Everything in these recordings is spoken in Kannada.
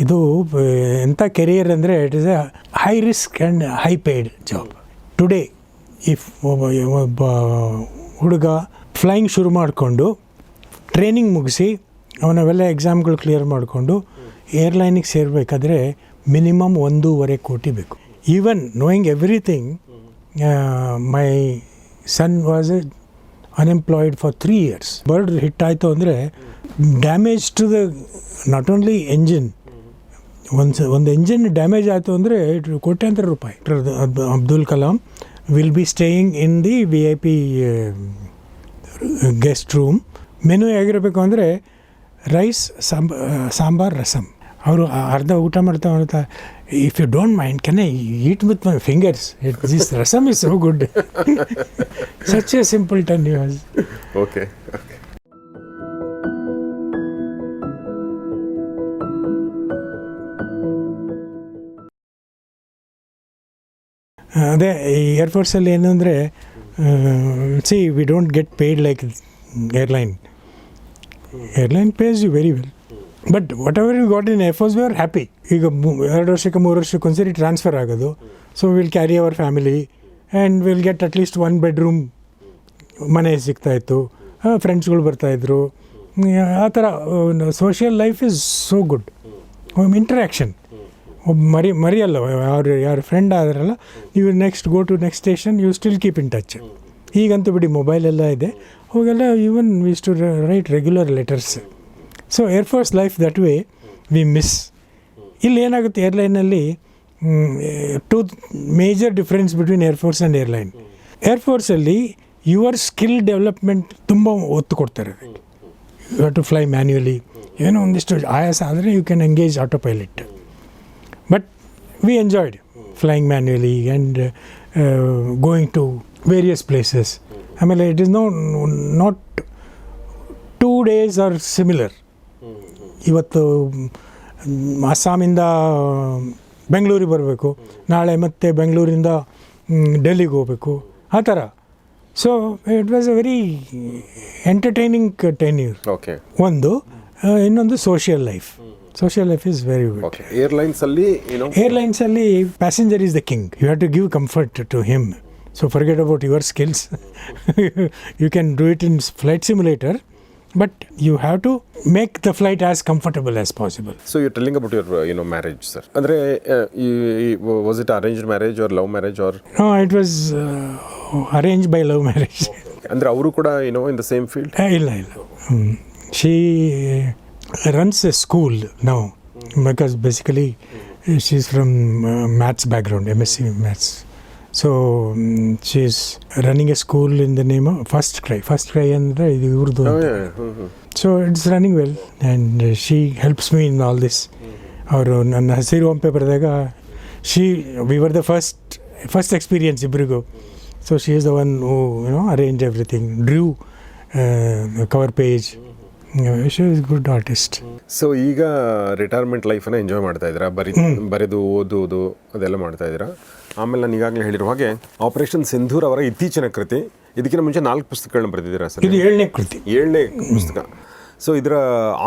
ಇದು ಎಂಥ ಕೆರಿಯರ್ ಅಂದರೆ it is A high risk and high paid job. Today if ಒಬ್ಬ ಹುಡುಗ ಫ್ಲೈಯಿಂಗ್ ಶುರು ಮಾಡಿಕೊಂಡು ಟ್ರೈನಿಂಗ್ ಮುಗಿಸಿ ಅವನವೆಲ್ಲ ಎಕ್ಸಾಮ್ಗಳು ಕ್ಲಿಯರ್ ಮಾಡಿಕೊಂಡು ಏರ್ಲೈನಿಗೆ ಸೇರಬೇಕಾದ್ರೆ ಮಿನಿಮಮ್ 1.5 ಕೋಟಿ ಬೇಕು. Even knowing everything, my son was unemployed for 3 years. Bird hit ಆಯಿತು ಅಂದರೆ damage to the not only engine, ಒಂದು ಎಂಜಿನ್ ಡ್ಯಾಮೇಜ್ ಆಯಿತು ಅಂದರೆ ಕೋಟ್ಯಾಂತರ ರೂಪಾಯಿ. Abdul Kalam will be staying in the VIP guest room. Menu ಹೇಗಿರಬೇಕು ಅಂದರೆ ರೈಸ್, ಸಾಂಬಾರ್, ರಸಮ್. ಅವರು ಅರ್ಧ ಊಟ ಮಾಡ್ತಾ if you don't mind can I eat with my fingers, this rasam is so good. Such a simpleton you has. Okay. ಅದೇ ಈ ಏರ್ಫೋರ್ಸಲ್ಲಿ ಏನು ಅಂದರೆ see we don't get paid like airline. Airline pays you very well, but whatever you got in air force we are happy. ಈಗ 2 ವರ್ಷಕ್ಕೆ 3 ವರ್ಷಕ್ಕೆ ಒಂದ್ಸರಿ ಟ್ರಾನ್ಸ್ಫರ್ ಆಗೋದು. So will carry our family and will get at least 1 bedroom ಮನೆ ಸಿಗ್ತಾಯಿತ್ತು, ಫ್ರೆಂಡ್ಸ್ಗಳು ಬರ್ತಾಯಿದ್ರು. ಆ ಥರ social life is so good. Interaction ಒಬ್ಬ ಮರಿಯಲ್ಲ, ಯಾರು ಫ್ರೆಂಡ್ ಆದ್ರಲ್ಲ, ನೀವು next go to next station, you still keep in touch. ಈಗಂತೂ ಬಿಡಿ ಮೊಬೈಲೆಲ್ಲ ಇದೆ, ಹೋಗೆಲ್ಲ even we used to write regular letters. So air force life that way we miss. ಇಲ್ಲಿ ಏನಾಗುತ್ತೆ ಏರ್ಲೈನಲ್ಲಿ, 2 major difference between air force and airline. ಏರ್ಫೋರ್ಸಲ್ಲಿ ಯುವರ್ ಸ್ಕಿಲ್ ಡೆವಲಪ್ಮೆಂಟ್ ತುಂಬ ಒತ್ತು ಕೊಡ್ತಾರೆ. You have to fly manually. ಏನೋ ಒಂದಿಷ್ಟು ಆಯಾಸ ಆದರೆ you can engage autopilot. But we enjoyed flying manually and going to various places. I mean, it is not 2 days are similar. ಇವತ್ತು ಅಸ್ಸಾಮಿಂದ ಬೆಂಗಳೂರಿಗೆ ಬರಬೇಕು, ನಾಳೆ ಮತ್ತೆ ಬೆಂಗಳೂರಿಂದ ಡೆಲ್ಲಿಗೆ ಹೋಗಬೇಕು, ಆ ಥರ. So it was a very entertaining tenure. Okay. ಇನ್ನೊಂದು social life. Social life is very good. Okay. Airlines alli passenger is the king. You have to give comfort to him. So forget about your skills. You can do it in flight simulator, but you have to make the flight as comfortable as possible. So you're telling about your marriage, sir. Andre, was it arranged marriage or love marriage or? No, it was arranged by love marriage. Andre avaru kuda in the same field? Illa. She runs a school now because basically she's from maths background, MSc maths. So she's running a school in the name of First Cry andre idu urdu. So it's running well and she helps me in all this. Avaru nanna hasiru home paper daga we were the first experience ibrigu. So she is the one who arranged everything, drew the cover page. She is good artist. So ಈಗ ರಿಟೈರ್ಮೆಂಟ್ ಲೈಫನ್ನು ಎಂಜಾಯ್ ಮಾಡ್ತಾ ಇದ್ದೀರಾ? ಬರೆದು ಓದುವುದು ಅದೆಲ್ಲ ಮಾಡ್ತಾ ಇದ್ದೀರಾ. ಆಮೇಲೆ ನಾನು ಈಗಾಗಲೇ ಹೇಳಿರೋ ಹಾಗೆ ಆಪರೇಷನ್ ಸಿಂಧೂರ್ ಅವರ ಇತ್ತೀಚಿನ ಕೃತಿ, ಇದಕ್ಕಿಂತ ಮುಂಚೆ 4 ಪುಸ್ತಕಗಳನ್ನ ಬರೆದಿದ್ದೀರಾ ಸರ್? ಇದು 7ನೇ ಕೃತಿ, 7ನೇ ಪುಸ್ತಕ. ಸೊ ಇದರ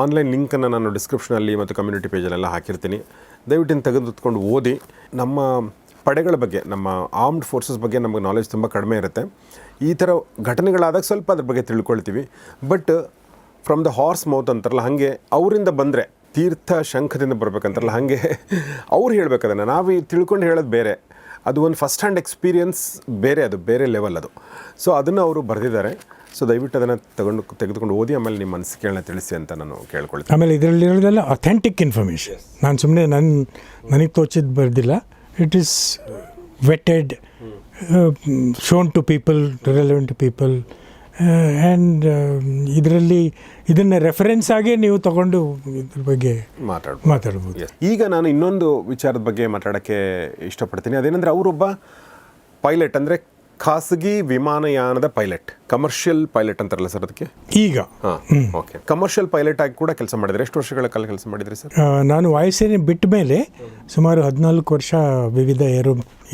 ಆನ್ಲೈನ್ ಲಿಂಕನ್ನು ನಾನು ಡಿಸ್ಕ್ರಿಪ್ಷನಲ್ಲಿ ಮತ್ತು ಕಮ್ಯುನಿಟಿ ಪೇಜಲ್ಲೆಲ್ಲ ಹಾಕಿರ್ತೀನಿ. ದಯವಿಟ್ಟು ತೆಗೆದುಕೊಂಡು ಓದಿ. ನಮ್ಮ ಪಡೆಗಳ ಬಗ್ಗೆ, ನಮ್ಮ ಆರ್ಮ್ಡ್ ಫೋರ್ಸಸ್ ಬಗ್ಗೆ ನಮಗೆ ನಾಲೆಜ್ ತುಂಬ ಕಡಿಮೆ ಇರುತ್ತೆ. ಈ ಥರ ಘಟನೆಗಳಾದಾಗ ಸ್ವಲ್ಪ ಅದ್ರ ಬಗ್ಗೆ ತಿಳ್ಕೊಳ್ತೀವಿ. But from the horse mouth ಅಂತಾರಲ್ಲ, ಹಾಗೆ ಅವರಿಂದ ಬಂದರೆ ತೀರ್ಥ ಶಂಖದಿಂದ ಬರಬೇಕಂತಾರಲ್ಲ, ಹಾಗೆ ಅವ್ರು ಹೇಳ್ಬೇಕದನ್ನು ನಾವು ತಿಳ್ಕೊಂಡು ಹೇಳೋದು ಬೇರೆ, ಅದು ಒಂದು ಫಸ್ಟ್ ಹ್ಯಾಂಡ್ ಎಕ್ಸ್ಪೀರಿಯನ್ಸ್ ಬೇರೆ, ಅದು ಬೇರೆ ಲೆವೆಲ್ ಅದು. ಸೊ ಅದನ್ನು ಅವರು ಬರೆದಿದ್ದಾರೆ. ಸೊ ದಯವಿಟ್ಟು ಅದನ್ನು ತೆಗೆದುಕೊಂಡು ಓದಿ, ಆಮೇಲೆ ನಿಮ್ಮ ಅನಿಸಿಕೆಗಳನ್ನ ತಿಳಿಸಿ ಅಂತ ನಾನು ಕೇಳ್ಕೊಳ್ತೀನಿ. ಆಮೇಲೆ ಇದರಲ್ಲಿರೋದೆಲ್ಲ ಅಥೆಂಟಿಕ್ ಇನ್ಫಾರ್ಮೇಷನ್. ನಾನು ಸುಮ್ಮನೆ ನನಗೆ ತೋಚಿದ್ದು ಬರೆದಿಲ್ಲ. It is vetted, shown to people, relevant to people. And ಇದನ್ನು ರೆಫರೆನ್ಸ್ ಆಗಿ ನೀವು ತಗೊಂಡು ಇದ್ರ ಬಗ್ಗೆ ಮಾತಾಡ್ಬೋದು. ಈಗ ನಾನು ಇನ್ನೊಂದು ವಿಚಾರದ ಬಗ್ಗೆ ಮಾತಾಡೋಕ್ಕೆ ಇಷ್ಟಪಡ್ತೀನಿ. ಅದೇನೆಂದರೆ ಅವರೊಬ್ಬ ಪೈಲಟ್, ಅಂದರೆ ಖಾಸಗಿ ವಿಮಾನಯಾನದ ಪೈಲಟ್, ಕಮರ್ಷಿಯಲ್ ಪೈಲಟ್ ಅಂತಾರಲ್ಲ ಸರ್ ಅದಕ್ಕೆ ಈಗ? ಓಕೆ. ಕಮರ್ಷಿಯಲ್ ಪೈಲಟ್ ಆಗಿ ಕೂಡ ಕೆಲಸ ಮಾಡಿದರೆ ಎಷ್ಟು ವರ್ಷಗಳ ಕಾಲ ಕೆಲಸ ಮಾಡಿದ್ರಿ ಸರ್? ನಾನು ವಾಯುಸೇನೆ ಬಿಟ್ಟ ಮೇಲೆ ಸುಮಾರು 14 ವರ್ಷ ವಿವಿಧ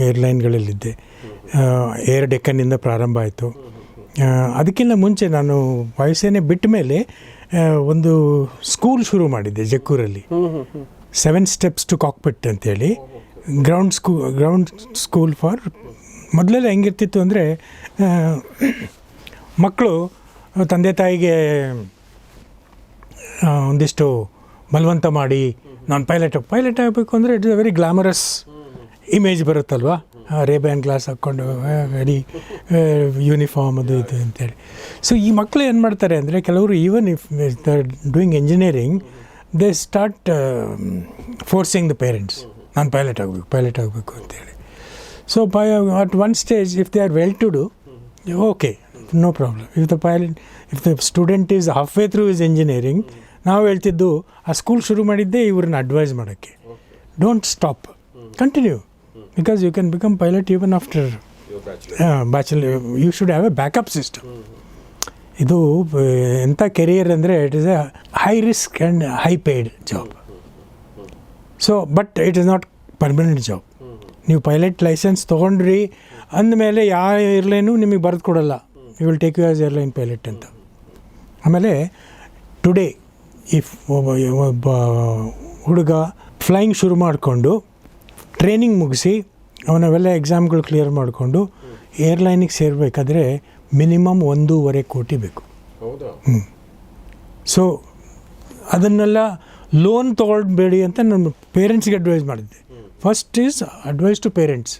ಏರ್ಲೈನ್ಗಳಲ್ಲಿದ್ದೆ. ಏರ್ ಡೆಕ್ಕನ್ನಿಂದ ಪ್ರಾರಂಭ ಆಯಿತು. ಅದಕ್ಕಿಂತ ಮುಂಚೆ ನಾನು ವಾಯುಸೇನೆ ಬಿಟ್ಟ ಮೇಲೆ ಒಂದು ಸ್ಕೂಲ್ ಶುರು ಮಾಡಿದ್ದೆ ಜಕ್ಕೂರಲ್ಲಿ. 7 steps to cockpit ಅಂತೇಳಿ ಗ್ರೌಂಡ್ ಸ್ಕೂಲ್ ಫಾರ್. ಮೊದಲೆಲ್ಲ ಹೆಂಗಿರ್ತಿತ್ತು ಅಂದರೆ ಮಕ್ಕಳು ತಂದೆ ತಾಯಿಗೆ ಒಂದಿಷ್ಟು ಬಲವಂತ ಮಾಡಿ ನಾನು ಪೈಲಟ್ ಆಗಬೇಕು ಅಂದರೆ it is a very glamorous image ಬರುತ್ತಲ್ವ, ರೇಬ್ಯಾನ್ ಗ್ಲಾಸ್ ಹಾಕ್ಕೊಂಡು ವೆರಿ ಯೂನಿಫಾರ್ಮ್ ಅದು ಇದು ಅಂತೇಳಿ. ಸೊ ಈ ಮಕ್ಕಳು ಏನು ಮಾಡ್ತಾರೆ ಅಂದರೆ ಕೆಲವರು even if doing engineering they start forcing the parents, ನಾನು ಪೈಲಟ್ ಆಗಬೇಕು ಅಂತೇಳಿ. So at one stage if they are well to do, okay, no problem. If the student is halfway through is engineering, ನಾವು ಹೇಳ್ತಿದ್ದು ಆ ಸ್ಕೂಲ್ ಶುರು ಮಾಡಿದ್ದೆ ಇವ್ರನ್ನ ಅಡ್ವೈಸ್ ಮಾಡೋಕ್ಕೆ, don't stop, continue, because you can become pilot even after bachelor. You should have a backup system. ಇದು ಎಂಥ ಕೆರಿಯರ್ ಅಂದರೆ it is a high risk and high paid job. So but it is not permanent job. ನೀವು ಪೈಲಟ್ ಲೈಸೆನ್ಸ್ ತೊಗೊಂಡ್ರಿ ಅಂದಮೇಲೆ ಯಾವ ಏರ್ಲೈನು ನಿಮಗೆ ಬರೆದು ಕೊಡೋಲ್ಲ, you will take you as airline pilot ಅಂತ. ಆಮೇಲೆ ಟುಡೇ ಇಫ್ ಒಬ್ಬ ಹುಡುಗ ಫ್ಲೈಯಿಂಗ್ ಶುರು ಮಾಡಿಕೊಂಡು ಟ್ರೈನಿಂಗ್ ಮುಗಿಸಿ ಅವನವೆಲ್ಲ ಎಕ್ಸಾಮ್ಗಳು ಕ್ಲಿಯರ್ ಮಾಡಿಕೊಂಡು ಏರ್ಲೈನಿಗೆ ಸೇರಬೇಕಾದ್ರೆ ಮಿನಿಮಮ್ 1.5 ಕೋಟಿ ಬೇಕು. ಸೊ ಅದನ್ನೆಲ್ಲ ಲೋನ್ ತೊಗೊಳ್ಬೇಡಿ ಅಂತ ನಾನು ಪೇರೆಂಟ್ಸ್ಗೆ ಅಡ್ವೈಸ್ ಮಾಡಿದ್ದೆ. First is advise to parents,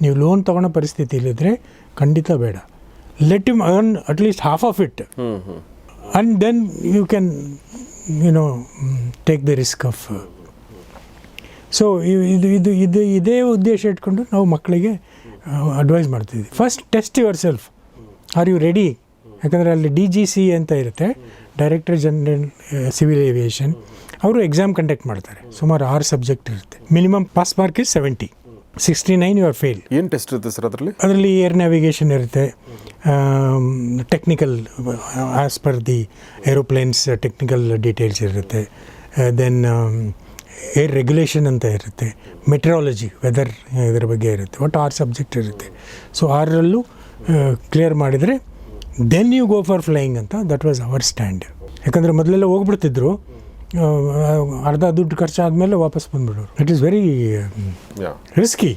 ನೀವು ಲೋನ್ ತೊಗೊಳೋ ಪರಿಸ್ಥಿತಿ ಇಲ್ಲಿದ್ರೆ ಖಂಡಿತ ಬೇಡ. Let him earn at least half of it and then you can take the risk of. So ಇದೇ ಉದ್ದೇಶ ಇಟ್ಕೊಂಡು ನಾವು ಮಕ್ಕಳಿಗೆ ಅಡ್ವೈಸ್ ಮಾಡ್ತಿದ್ವಿ. First test yourself, are you ready? ಯಾಕಂದರೆ ಅಲ್ಲಿ DGCA ಅಂತ ಇರುತ್ತೆ, ಡೈರೆಕ್ಟರ್ ಜನರಲ್ ಸಿವಿಲ್ ಏವಿಯೇಷನ್, ಅವರು ಎಕ್ಸಾಮ್ ಕಂಡಕ್ಟ್ ಮಾಡ್ತಾರೆ. ಸುಮಾರು 6 ಸಬ್ಜೆಕ್ಟ್ ಇರುತ್ತೆ. Minimum pass mark is 70, 69 you or fail. ಏನು ಟೆಸ್ಟ್ ಇರುತ್ತೆ ಸರ್ ಅದರಲ್ಲಿ? ಅದರಲ್ಲಿ ಏರ್ ನ್ಯಾವಿಗೇಷನ್ ಇರುತ್ತೆ, technical as per the aeroplanes technical details ಇರುತ್ತೆ, ದೆನ್ ಏರ್ ರೆಗ್ಯುಲೇಷನ್ ಅಂತ ಇರುತ್ತೆ, ಮೆಟ್ರಾಲಜಿ ವೆದರ್ ಇದರ ಬಗ್ಗೆ ಇರುತ್ತೆ. ಒಟ್ಟು 6 ಸಬ್ಜೆಕ್ಟ್ ಇರುತ್ತೆ. ಸೊ 6ರಲ್ಲೂ ಕ್ಲಿಯರ್ ಮಾಡಿದರೆ then you go for flying ಅಂತ. That was our stand. ಯಾಕಂದರೆ ಮೊದಲೆಲ್ಲ ಹೋಗ್ಬಿಡ್ತಿದ್ರು, ಅರ್ಧ ದುಡ್ಡು ಖರ್ಚಾದ್ಮೇಲೆ ವಾಪಸ್ ಬಂದ್ಬಿಡೋರು. It is very risky.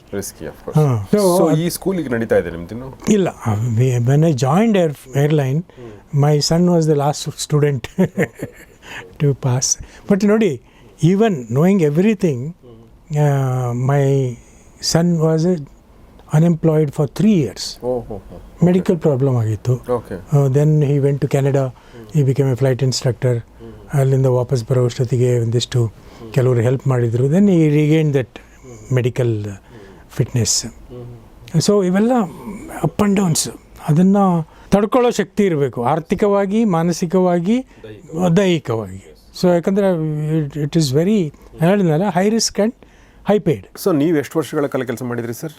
So ಈ ಸ್ಕೂಲಿಗೆ ನಡೀತಾ ಇದೆ ನಿಮ್ದು? ಇಲ್ಲ, when I joined airline my son was the last student to pass. But ನೋಡಿ, even knowing everything, my son was unemployed for 3 years. Medical problem ಆಗಿತ್ತು. Then he went to Canada, he became a flight instructor. ಅಲ್ಲಿಂದ ವಾಪಸ್ ಬರೋ ಅಷ್ಟೊತ್ತಿಗೆ ಒಂದಿಷ್ಟು ಕೆಲವರು ಹೆಲ್ಪ್ ಮಾಡಿದರು. Then he regained that medical fitness. So ಇವೆಲ್ಲ ಅಪ್ ಆ್ಯಂಡ್ ಡೌನ್ಸ್, ಅದನ್ನು ತಡ್ಕೊಳ್ಳೋ ಶಕ್ತಿ ಇರಬೇಕು, ಆರ್ಥಿಕವಾಗಿ, ಮಾನಸಿಕವಾಗಿ, ದೈಹಿಕವಾಗಿ. ಸೊ ಯಾಕಂದರೆ ಇಟ್ ಈಸ್ ವೆರಿ, ಹೇಳಿದ್ನಲ್ಲ, high risk and high paid. So ನೀವು ಎಷ್ಟು ವರ್ಷಗಳ ಕಾಲ ಕೆಲಸ ಮಾಡಿದ್ರಿ ಸರ್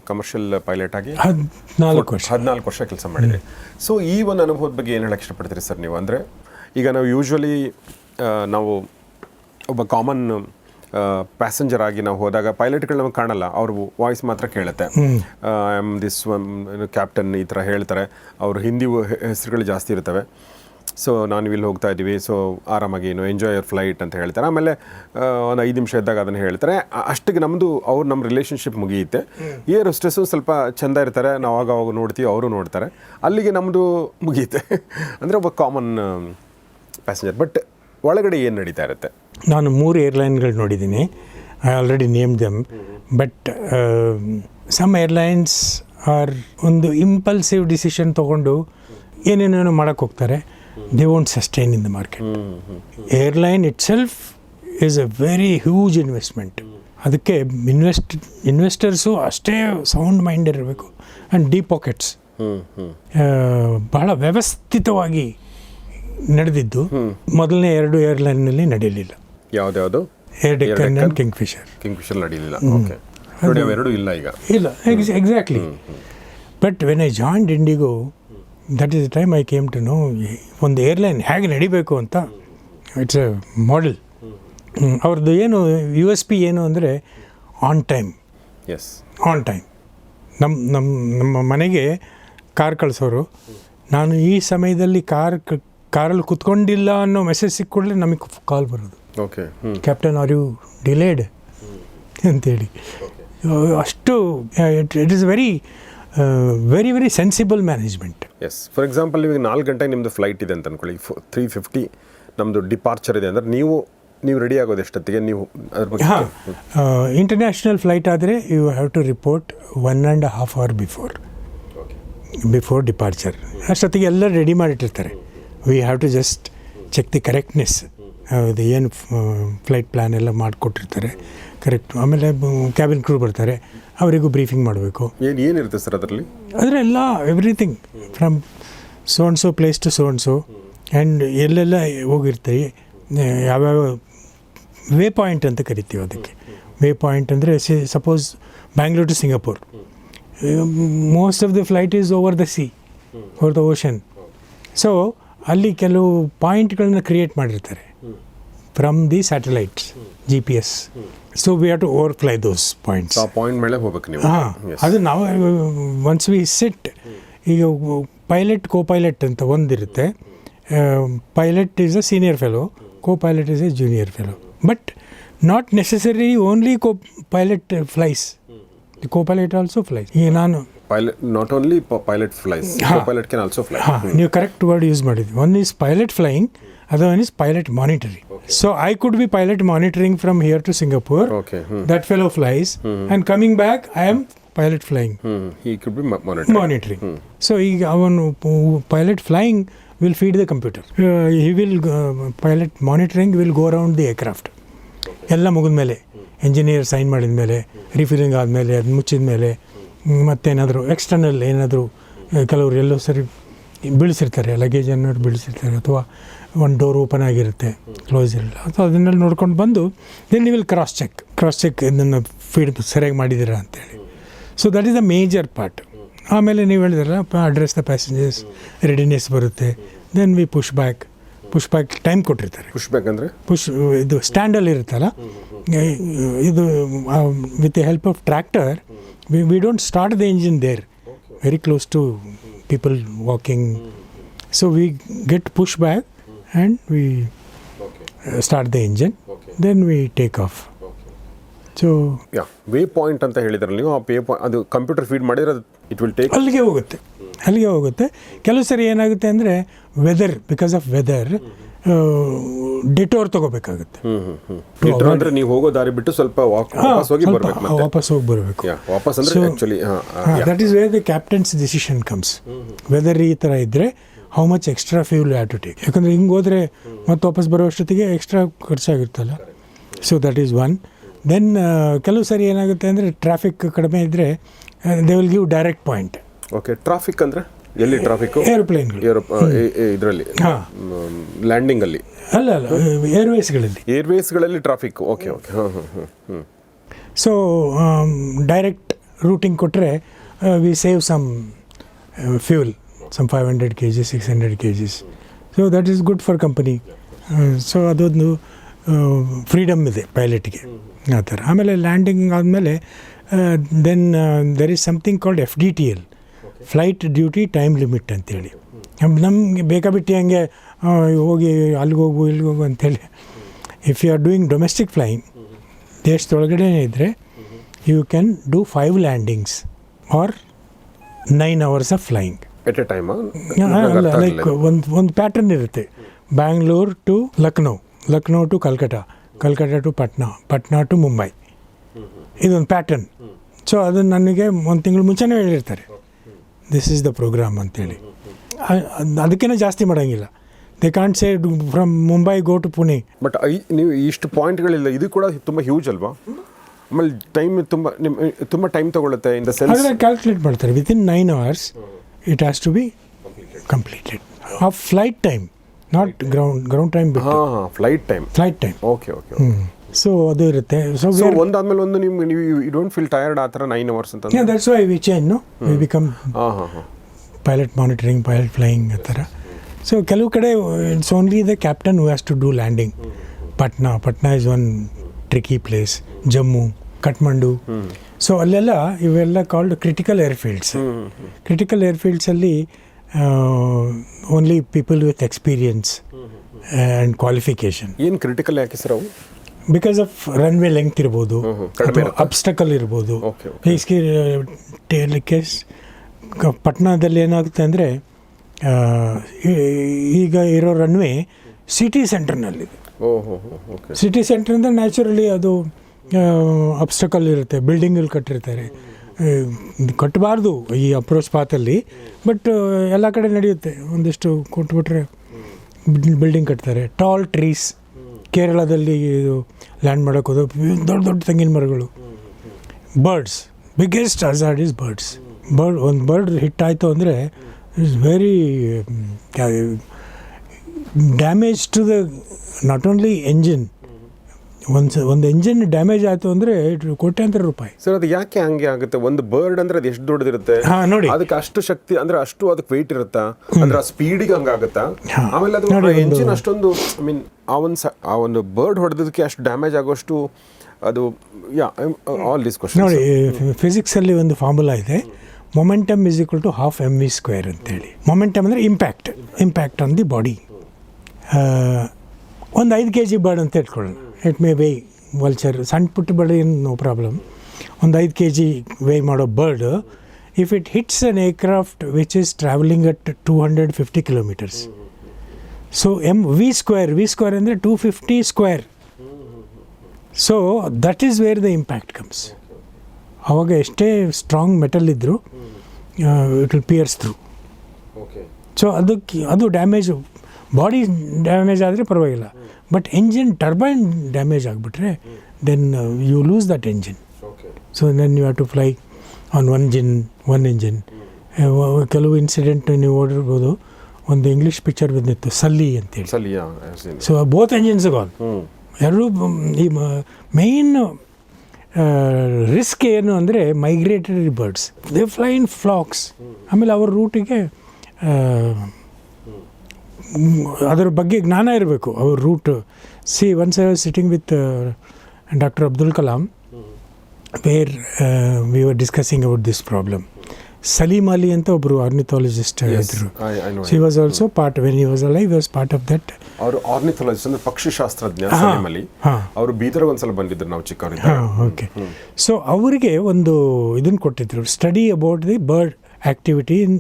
ಕಮರ್ಷಿಯಲ್ ಪೈಲಟ್ ಆಗಿ? 14 ವರ್ಷ ಕೆಲಸ ಮಾಡಿದ್ರಿ. ಸೊ ಈ ಒಂದು ಅನುಭವದ ಬಗ್ಗೆ ಏನು ಹೇಳಕ್ಕೆ ಇಷ್ಟಪಡ್ತೀರಿ ಸರ್ ನೀವು? ಅಂದರೆ ಈಗ ನಾವು ಯೂಶ್ವಲಿ ನಾವು ಒಬ್ಬ ಕಾಮನ್ ಪ್ಯಾಸೆಂಜರ್ ಆಗಿ ನಾವು ಹೋದಾಗ ಪೈಲಟ್ಗಳು ನಮಗೆ ಕಾಣಲ್ಲ, ಅವ್ರ ವಾಯ್ಸ್ ಮಾತ್ರ ಕೇಳುತ್ತೆ. ಐ ಆಮ್ ದಿಸ್ ಕ್ಯಾಪ್ಟನ್ ಈ ಥರ ಹೇಳ್ತಾರೆ, ಅವ್ರ ಹಿಂದಿ ಹೆಸರುಗಳು ಜಾಸ್ತಿ ಇರ್ತವೆ. ಸೊ ನಾವು ಇಲ್ಲಿ ಹೋಗ್ತಾ ಇದ್ದೀವಿ, ಸೊ ಆರಾಮಾಗಿ ಎಂಜಾಯ್ ಯರ್ ಫ್ಲೈಟ್ ಅಂತ ಹೇಳ್ತಾರೆ. ಆಮೇಲೆ ಒಂದು 5 ನಿಮಿಷ ಇದ್ದಾಗ ಅದನ್ನು ಹೇಳ್ತಾರೆ. ಅಷ್ಟಿಗೆ ನಮ್ಮದು ನಮ್ಮ ರಿಲೇಷನ್ಶಿಪ್ ಮುಗಿಯುತ್ತೆ. ಏರ್ ಹೋಸ್ಟೆಸ್ಸು ಸ್ವಲ್ಪ ಚೆಂದ ಇರ್ತಾರೆ, ನಾವು ಆವಾಗ ನೋಡ್ತೀವಿ, ಅವರು ನೋಡ್ತಾರೆ, ಅಲ್ಲಿಗೆ ನಮ್ಮದು ಮುಗಿಯುತ್ತೆ. ಅಂದರೆ ಒಬ್ಬ ಕಾಮನ್ ಪ್ಯಾಸೆಂಜರ್. ಬಟ್ ಒಳಗಡೆ ಏನು ನಡೀತಾ ಇರುತ್ತೆ? ನಾನು 3 ಏರ್ಲೈನ್ಗಳು ನೋಡಿದ್ದೀನಿ. I already name them. But some airlines are ಒಂದು ಇಂಪಲ್ಸಿವ್ ಡಿಸಿಷನ್ ತೊಗೊಂಡು ಏನೇನೇನೋ ಮಾಡೋಕ್ಕೆ ಹೋಗ್ತಾರೆ. They won't sustain in the market. Airline itself is a very huge investment. ಅದಕ್ಕೆ ಇನ್ವೆಸ್ಟರ್ಸು ಅಷ್ಟೇ ಸೌಂಡ್ ಮೈಂಡ್ ಇರಬೇಕು ಆ್ಯಂಡ್ ಡೀಪ್ ಪಾಕೆಟ್ಸ್. ಬಹಳ ವ್ಯವಸ್ಥಿತವಾಗಿ ನಡೆದಿದ್ದು ಮೊದಲನೇ 2 ಏರ್ಲೈನ್ನಲ್ಲಿ ನಡೆಯಲಿಲ್ಲ. ಯಾವುದ್ಯಾವುದು? ಏರ್ ಡೆಕ್ಕನ್ ಆ್ಯಂಡ್ ಕಿಂಗ್ಫಿಷರ್ ನಡೆಯಲಿಲ್ಲ. ಓಕೆ, ಎರಡು ಇಲ್ಲ ಈಗ. ಇಲ್ಲ, exactly. But when I joined IndiGo, that is the time I came to know ಒಂದು ಏರ್ಲೈನ್ ಹೇಗೆ ನಡಿಬೇಕು ಅಂತ. It's a model. ಅವ್ರದ್ದು ಏನು USP ಏನು ಅಂದರೆ ಆನ್ ಟೈಮ್. On time. ನಮ್ಮ ಮನೆಗೆ ಕಾರ್ ಕಳಿಸೋರು, ನಾನು ಈ ಸಮಯದಲ್ಲಿ ಕಾರಲ್ಲಿ ಕುತ್ಕೊಂಡಿಲ್ಲ ಅನ್ನೋ ಮೆಸೇಜ್ ಸಿಕ್ಕೊಡ್ಲೆ ನಮಗೆ ಕಾಲ್ ಬರೋದು. Okay captain are you delayed ಅಂತೇಳಿ. ಅಷ್ಟು it is very very very sensible management. Yes, for example ಇವಾಗ 4 ಗಂಟೆಗೆ ನಿಮ್ಮದು ಫ್ಲೈಟ್ ಇದೆ ಅಂತ ಅಂದ್ಕೊಳ್ಳಿ, 3:50 ನಮ್ಮದು ಡಿಪಾರ್ಚರ್ ಇದೆ ಅಂದರೆ ನೀವು ರೆಡಿ ಆಗೋದು ಎಷ್ಟೊತ್ತಿಗೆ? ನೀವು ಅದ್ರ ಬಗ್ಗೆ ಇಂಟರ್ನ್ಯಾಷನಲ್ ಫ್ಲೈಟ್ ಆದರೆ you have to report 1.5 hour before departure. ಅಷ್ಟೊತ್ತಿಗೆ ಎಲ್ಲ ರೆಡಿ ಮಾಡಿಟ್ಟಿರ್ತಾರೆ. We have to just check the correctness, ಅದು ಏನು ಫ್ಲೈಟ್ ಪ್ಲ್ಯಾನ್ ಎಲ್ಲ ಮಾಡಿಕೊಟ್ಟಿರ್ತಾರೆ ಕರೆಕ್ಟ್. ಆಮೇಲೆ ಕ್ಯಾಬಿನ್ ಕ್ರೂ ಬರ್ತಾರೆ, ಅವರಿಗೂ ಬ್ರೀಫಿಂಗ್ ಮಾಡಬೇಕು. ಏನಿರುತ್ತೆ ಸರ್ ಅದರಲ್ಲಿ? ಅದರೆಲ್ಲ everything from so and so place to so and so, and ಎಲ್ಲೆಲ್ಲ ಹೋಗಿರ್ತೀವಿ, ಯಾವ್ಯಾವ ವೇ ಪಾಯಿಂಟ್ ಅಂತ ಕರಿತೀವಿ ಅದಕ್ಕೆ. ವೇ ಪಾಯಿಂಟ್ ಅಂದರೆ suppose Bangalore to Singapore, most of the flight is over the sea, over the ocean. So ಅಲ್ಲಿ ಕೆಲವು ಪಾಯಿಂಟ್ಗಳನ್ನ ಕ್ರಿಯೇಟ್ ಮಾಡಿರ್ತಾರೆ from the satellites, GPS. So we have to over fly those points. ಆ ಪಾಯಿಂಟ್ ಮೇಲೆ ಹೋಗ್ಬೇಕು ನೀವು. ಅದು ನಾವು ಒನ್ಸ್ ವಿ ಸಿಟ್, ಈಗ ಪೈಲಟ್ ಕೋ ಪೈಲಟ್ ಅಂತ ಒಂದಿರುತ್ತೆ. Pilot is a senior fellow, co pilot is a junior fellow. But not necessary only co pilot flies, co pilot also flies. ಈಗ ನಾನು pilot, not only pilot flies, co-pilot can also fly. ನೀವು ಕರೆಕ್ಟ್ ವರ್ಡ್ ಯೂಸ್ ಮಾಡಿದ್ವಿ. One is pilot flying, other one is pilot monitoring. So I could be pilot monitoring from here to Singapore. That fellow flies and coming back I am pilot flying. He could be monitoring. So ಈಗ ಅವನು pilot flying will feed the computer. He will pilot monitoring will go around the aircraft. ಎಲ್ಲ ಮುಗಿದ ಮೇಲೆ, ಎಂಜಿನಿಯರ್ ಸೈನ್ ಮಾಡಿದ ಮೇಲೆ, ರಿಫಿಲಿಂಗ್ ಆದಮೇಲೆ, ಅದು ಮುಚ್ಚಿದ ಮೇಲೆ, ಮತ್ತೇನಾದರೂ ಎಕ್ಸ್ಟರ್ನಲ್ ಏನಾದರೂ ಕೆಲವರು ಎಲ್ಲೋ ಸರಿ ಬೀಳಿಸಿರ್ತಾರೆ, ಲಗೇಜ್ ಅನ್ನೋದು ಬೀಳಿಸಿರ್ತಾರೆ, ಅಥವಾ ಒಂದು ಡೋರ್ ಓಪನ್ ಆಗಿರುತ್ತೆ, ಕ್ಲೋಸ್ ಇರಲ್ಲ, ಅಥವಾ ಅದನ್ನೆಲ್ಲ ನೋಡ್ಕೊಂಡು ಬಂದು then you will cross check ಇದನ್ನು ಫೀಡ್ ಸರಿಯಾಗಿ ಮಾಡಿದ್ದೀರಾ ಅಂತೇಳಿ. So that is the major part. ಆಮೇಲೆ ನೀವು ಹೇಳಿದ್ರಲ್ಲ, ಅಡ್ರೆಸ್ ದ ಪ್ಯಾಸೆಂಜರ್ಸ್, ರೆಡಿನೆಸ್ ಬರುತ್ತೆ. Then we push back time ಕೊಟ್ಟಿರ್ತಾರೆ. ಪುಷ್ ಬ್ಯಾಕ್ ಅಂದರೆ ಇದು ಸ್ಟ್ಯಾಂಡಲ್ಲಿ ಇರುತ್ತಲ್ಲ, ಇದು with the help of tractor we don't start the engine there, very close to people walking. So we get push back and we start the engine, then we take off. So way point ಅಂತ ಹೇಳಿದ್ರಲ್ಲ ನೀವು, ಆ ವೇ ಪಾಯಿಂಟ್ ಅದು ಕಂಪ್ಯೂಟರ್ ಫೀಡ್ ಮಾಡಿದ್ರೆ ಇಟ್ ವಿಲ್ ಟೇಕ್ ಅಲ್ಲಿಗೆ ಹೋಗುತ್ತೆ. ಕೆಲವು ಸರಿ ಏನಾಗುತ್ತೆ ಅಂದರೆ ವೆದರ್, ಬಿಕಾಸ್ ಆಫ್ ವೆದರ್ ಡಿಟೋರ್ ತಗೋಬೇಕಾಗುತ್ತೆ. ಅಂದರೆ ನೀವು ಹೋಗೋ ದಾರಿ ಬಿಟ್ಟು ಸ್ವಲ್ಪ ವಾಪಸ್ ಹೋಗಿ ಬರಬೇಕು. ವಾಪಸ್ ಅಂದರೆ actually that is where the captain's decision comes. Weather ಈ ಥರ ಇದ್ದರೆ how much extra fuel have to take, ಯಾಕಂದರೆ ಹಿಂಗೆ ಹೋದರೆ ಮತ್ತೆ ವಾಪಸ್ ಬರೋ ಅಷ್ಟೊತ್ತಿಗೆ ಎಕ್ಸ್ಟ್ರಾ ಖರ್ಚಾಗಿರ್ತಲ್ಲ. So that is one. Then ಕೆಲವು ಸರಿ ಏನಾಗುತ್ತೆ ಅಂದರೆ ಟ್ರಾಫಿಕ್ ಕಡಿಮೆ ಇದ್ದರೆ they will give direct point. Okay, traffic ಅಂದರೆ ಎಲ್ಲಿ ಟ್ರಾಫಿಕ್? ಏರೋಪ್ಲೇನ್ಗಳು, ಇದರಲ್ಲಿ ಲ್ಯಾಂಡಿಂಗಲ್ಲಿ ಅಲ್ಲ ಏರ್ವೇಸ್ಗಳಲ್ಲಿ traffic. Okay. So direct routing ಕೊಟ್ಟರೆ we save some fuel, some 500 kg, 600 kg. So that is good for company. So ಅದೊಂದು ಫ್ರೀಡಮ್ ಇದೆ ಪೈಲಟ್ಗೆ ಆ ಥರ. ಆಮೇಲೆ ಲ್ಯಾಂಡಿಂಗ್ ಆದಮೇಲೆ then there is something called FDTL, flight duty time limit ಅಂತೇಳಿ. ನಮಗೆ ಬೇಕಾಬಿಟ್ಟು ಹಂಗೆ ಹೋಗಿ ಅಲ್ಲಿಗೆ ಹೋಗು ಅಂಥೇಳಿ. If you are doing domestic flying, ದೇಶದೊಳಗಡೆ ಇದ್ದರೆ you can do 5 landings or 9 hours of flying at a time. Like ಒಂದು ಪ್ಯಾಟರ್ನ್ ಇರುತ್ತೆ. Bangalore to Lucknow to Calcutta to Patna to Mumbai, ಇದೊಂದು ಪ್ಯಾಟರ್ನ್. ಸೊ ಅದನ್ನು ನನಗೆ 1 ತಿಂಗಳು ಮುಂಚೆನೇ ಹೇಳಿರ್ತಾರೆ, ದಿಸ್ ಈಸ್ ದ ಪ್ರೋಗ್ರಾಮ್ ಅಂತೇಳಿ. ಅದಕ್ಕೇನೆ ಜಾಸ್ತಿ ಮಾಡೋಂಗಿಲ್ಲ. They can't say from Mumbai go to Pune. But ನೀವು ಇಷ್ಟು ಪಾಯಿಂಟ್ಗಳಿಲ್ಲ, ಇದು ಕೂಡ ತುಂಬ ಹ್ಯೂಜ್ ಅಲ್ವಾ? ಆಮೇಲೆ ಟೈಮ್ ತುಂಬ ಟೈಮ್ ತೊಗೊಳುತ್ತೆ. ಇನ್ ದ ಸೆನ್ಸ್ ಅದನ್ನು ಕ್ಯಾಲ್ಕುಲೇಟ್ ಮಾಡ್ತಾರೆ. Within 9 hours it has to be completed. Of flight time, not ground time ಬಿಟ್ಟು ಫ್ಲೈಟ್ ಟೈಮ್. ಓಕೆ. ಸೊ ಅದು ಇರುತ್ತೆ. ಸೊ ಒಂದಾದ್ಮೇಲೆ ಒಂದು ನೀವು ಯು ಡೋಂಟ್ ಫೀಲ್ ಟಯರ್ಡ್ ಆ ಥರ 9 hours ಅಂತ? That's why we change, we become pilot monitoring, pilot flying ಆ ಥರ. ಸೊ ಕೆಲವು ಕಡೆ it's only the captain who has to do landing. Patna is one tricky place, Jammu, Kathmandu. So ಅಲ್ಲೆಲ್ಲ ಇವೆಲ್ಲ ಕಾಲ್ಡ್ ಕ್ರಿಟಿಕಲ್ ಏರ್ಫೀಲ್ಡ್ಸ್. ಕ್ರಿಟಿಕಲ್ ಏರ್ಫೀಲ್ಡ್ಸಲ್ಲಿ only people with experience and qualification. ಏನು ಕ್ರಿಟಿಕಲ್ ಯಾಕೆ ಸರ್ ಅವು? ಬಿಕಾಸ್ ಆಫ್ ರನ್ವೇ ಲೆಂತ್ ಇರ್ಬೋದು, ಅಬ್ಸ್ಟಕಲ್ ಇರ್ಬೋದು. ಕೇಸ್ ಪಟ್ನಾದಲ್ಲಿ ಏನಾಗುತ್ತೆ ಅಂದರೆ ಈಗ ಇರೋ ರನ್ವೇ ಸಿಟಿ ಸೆಂಟರ್ನಲ್ಲಿದೆ. ಸಿಟಿ ಸೆಂಟರ್ ಅಂದರೆ ನ್ಯಾಚುರಲಿ ಅದು ಅಬ್ಸ್ಟಕಲ್ ಇರುತ್ತೆ, ಬಿಲ್ಡಿಂಗಲ್ಲಿ ಕಟ್ಟಿರ್ತಾರೆ. ಕಟ್ಟಬಾರ್ದು ಈ ಅಪ್ರೋಚ್ ಪಾತಲ್ಲಿ, ಬಟ್ ಎಲ್ಲ ಕಡೆ ನಡೆಯುತ್ತೆ. ಒಂದಿಷ್ಟು ಕೊಟ್ಬಿಟ್ರೆ ಬಿಲ್ಡಿಂಗ್ ಕಟ್ತಾರೆ. ಟಾಲ್ ಟ್ರೀಸ್, ಕೇರಳದಲ್ಲಿ ಇದು ಲ್ಯಾಂಡ್ ಮಾಡೋಕೆ ಹೋದ ದೊಡ್ಡ ದೊಡ್ಡ ತೆಂಗಿನ ಮರಗಳು. Birds, biggest hazard is birds. ಒಂದು ಬರ್ಡ್ ಹಿಟ್ ಆಯಿತು ಅಂದರೆ it's very damage to the not only engine. ಒಂದು ಎಂಜಿನ್ ಡ್ಯಾಮೇಜ್ ಆಯಿತು ಅಂದರೆ ಕೋಟ್ಯಾಂತರ ರೂಪಾಯಿ. ಸರ್ ಅದು ಯಾಕೆ ಹಂಗೆ ಆಗುತ್ತೆ? ಒಂದು ಬರ್ಡ್ ಅಂದರೆ ಅದು ಎಷ್ಟು ದೊಡ್ಡದಿರುತ್ತೆ, ನೋಡಿ ಅದಕ್ಕೆ ಅಷ್ಟು ಶಕ್ತಿ ಅಂದರೆ ಅಷ್ಟು ಅದಕ್ಕೆ ವೆಯ್ಟ್ ಇರುತ್ತಾ, ಅಂದರೆ ಆ ಸ್ಪೀಡಿಗೆ ಹಂಗಾಗುತ್ತಾ? ಆಮೇಲೆ ಅದು ಎಂಜಿನ್ ಅಷ್ಟೊಂದು ಐ ಮೀನ್ ಆ ಒಂದು ಬರ್ಡ್ ಹೊಡೆದಕ್ಕೆ ಅಷ್ಟು ಡ್ಯಾಮೇಜ್ ಆಗೋಷ್ಟು ಅದು ಆಲ್ ದಿಸ್ ಕ್ವಶನ್. ನೋಡಿ, ಫಿಸಿಕ್ಸಲ್ಲಿ ಒಂದು ಫಾರ್ಮುಲಾ ಇದೆ, momentum is equal to half mv² ಅಂತೇಳಿ. ಮೊಮೆಂಟಮ್ ಅಂದರೆ ಇಂಪ್ಯಾಕ್ಟ್ ಆನ್ ದಿ ಬಾಡಿ. ಒಂದು 5 kg ಬರ್ಡ್ ಅಂತ ಇಟ್ಕೊಳ್ಳೋಣ. ಇಟ್ ಮೇ ವೇ ವಲ್ಚರ್, ಸಣ್ಣ ಪುಟ್ಟ ಬರ್ಡ್ ಏನು ನೋ ಪ್ರಾಬ್ಲಮ್. ಒಂದು 5 kg ವೇ ಮಾಡೋ bird, if it hits an aircraft which is travelling at 250 kilometers, so v² ಅಂದರೆ 250 square. So that is where the impact comes. ಆವಾಗ ಎಷ್ಟೇ ಸ್ಟ್ರಾಂಗ್ ಮೆಟಲ್ ಇದ್ದರೂ it will pierce through. So ಅದು ಡ್ಯಾಮೇಜು. ಬಾಡಿ ಡ್ಯಾಮೇಜ್ ಆದರೆ ಪರವಾಗಿಲ್ಲ, ಬಟ್ ಎಂಜಿನ್ ಟರ್ಬೈನ್ ಡ್ಯಾಮೇಜ್ ಆಗಿಬಿಟ್ರೆ then you lose that engine. So then you have to fly on one engine. ಕೆಲವು ಇನ್ಸಿಡೆಂಟ್ ನೀವು ಓಡಿರ್ಬೋದು. ಒಂದು ಇಂಗ್ಲೀಷ್ ಪಿಕ್ಚರ್ ಬಂದಿತ್ತು, ಸಲ್ಲಿ ಅಂತೇಳಿ. So both engines gone. ಎರಡೂ ಈ ಮೇಯ್ನ್ ರಿಸ್ಕ್ ಏನು ಅಂದರೆ migratory birds, they fly in flocks. ಆಮೇಲೆ ಅವ್ರ ರೂಟಿಗೆ ಅದರ ಬಗ್ಗೆ ಜ್ಞಾನ ಇರಬೇಕು, ಅವ್ರ route. Once I was sitting with doctor Abdul Kalam, where we were discussing about this problem. Salim Ali ಅಂತ ಒಬ್ಬರು ಆರ್ನಿಥಾಲಜಿಸ್ಟ್ ಇದ್ದರು. He was also part, when he was alive, was part of that. ಅವರು ಆರ್ನಿಥಾಲಜಿಸ್ಟ್ ಅಂದರೆ ಪಕ್ಷಿಶಾಸ್ತ್ರಜ್ಞ ಸಲೀಮ್ ಅಲಿ. ಅವರು ಬೀದರ್ ಒಂದ್ಸಲ ಬಂದಿದ್ರು ನಾವು ಚಿಕ್ಕವರಿದ್ದಾಗ. ಓಕೆ. ಸೊ ಅವರಿಗೆ ಒಂದು ಇದನ್ನು ಕೊಟ್ಟಿದ್ರು, study about the bird activity in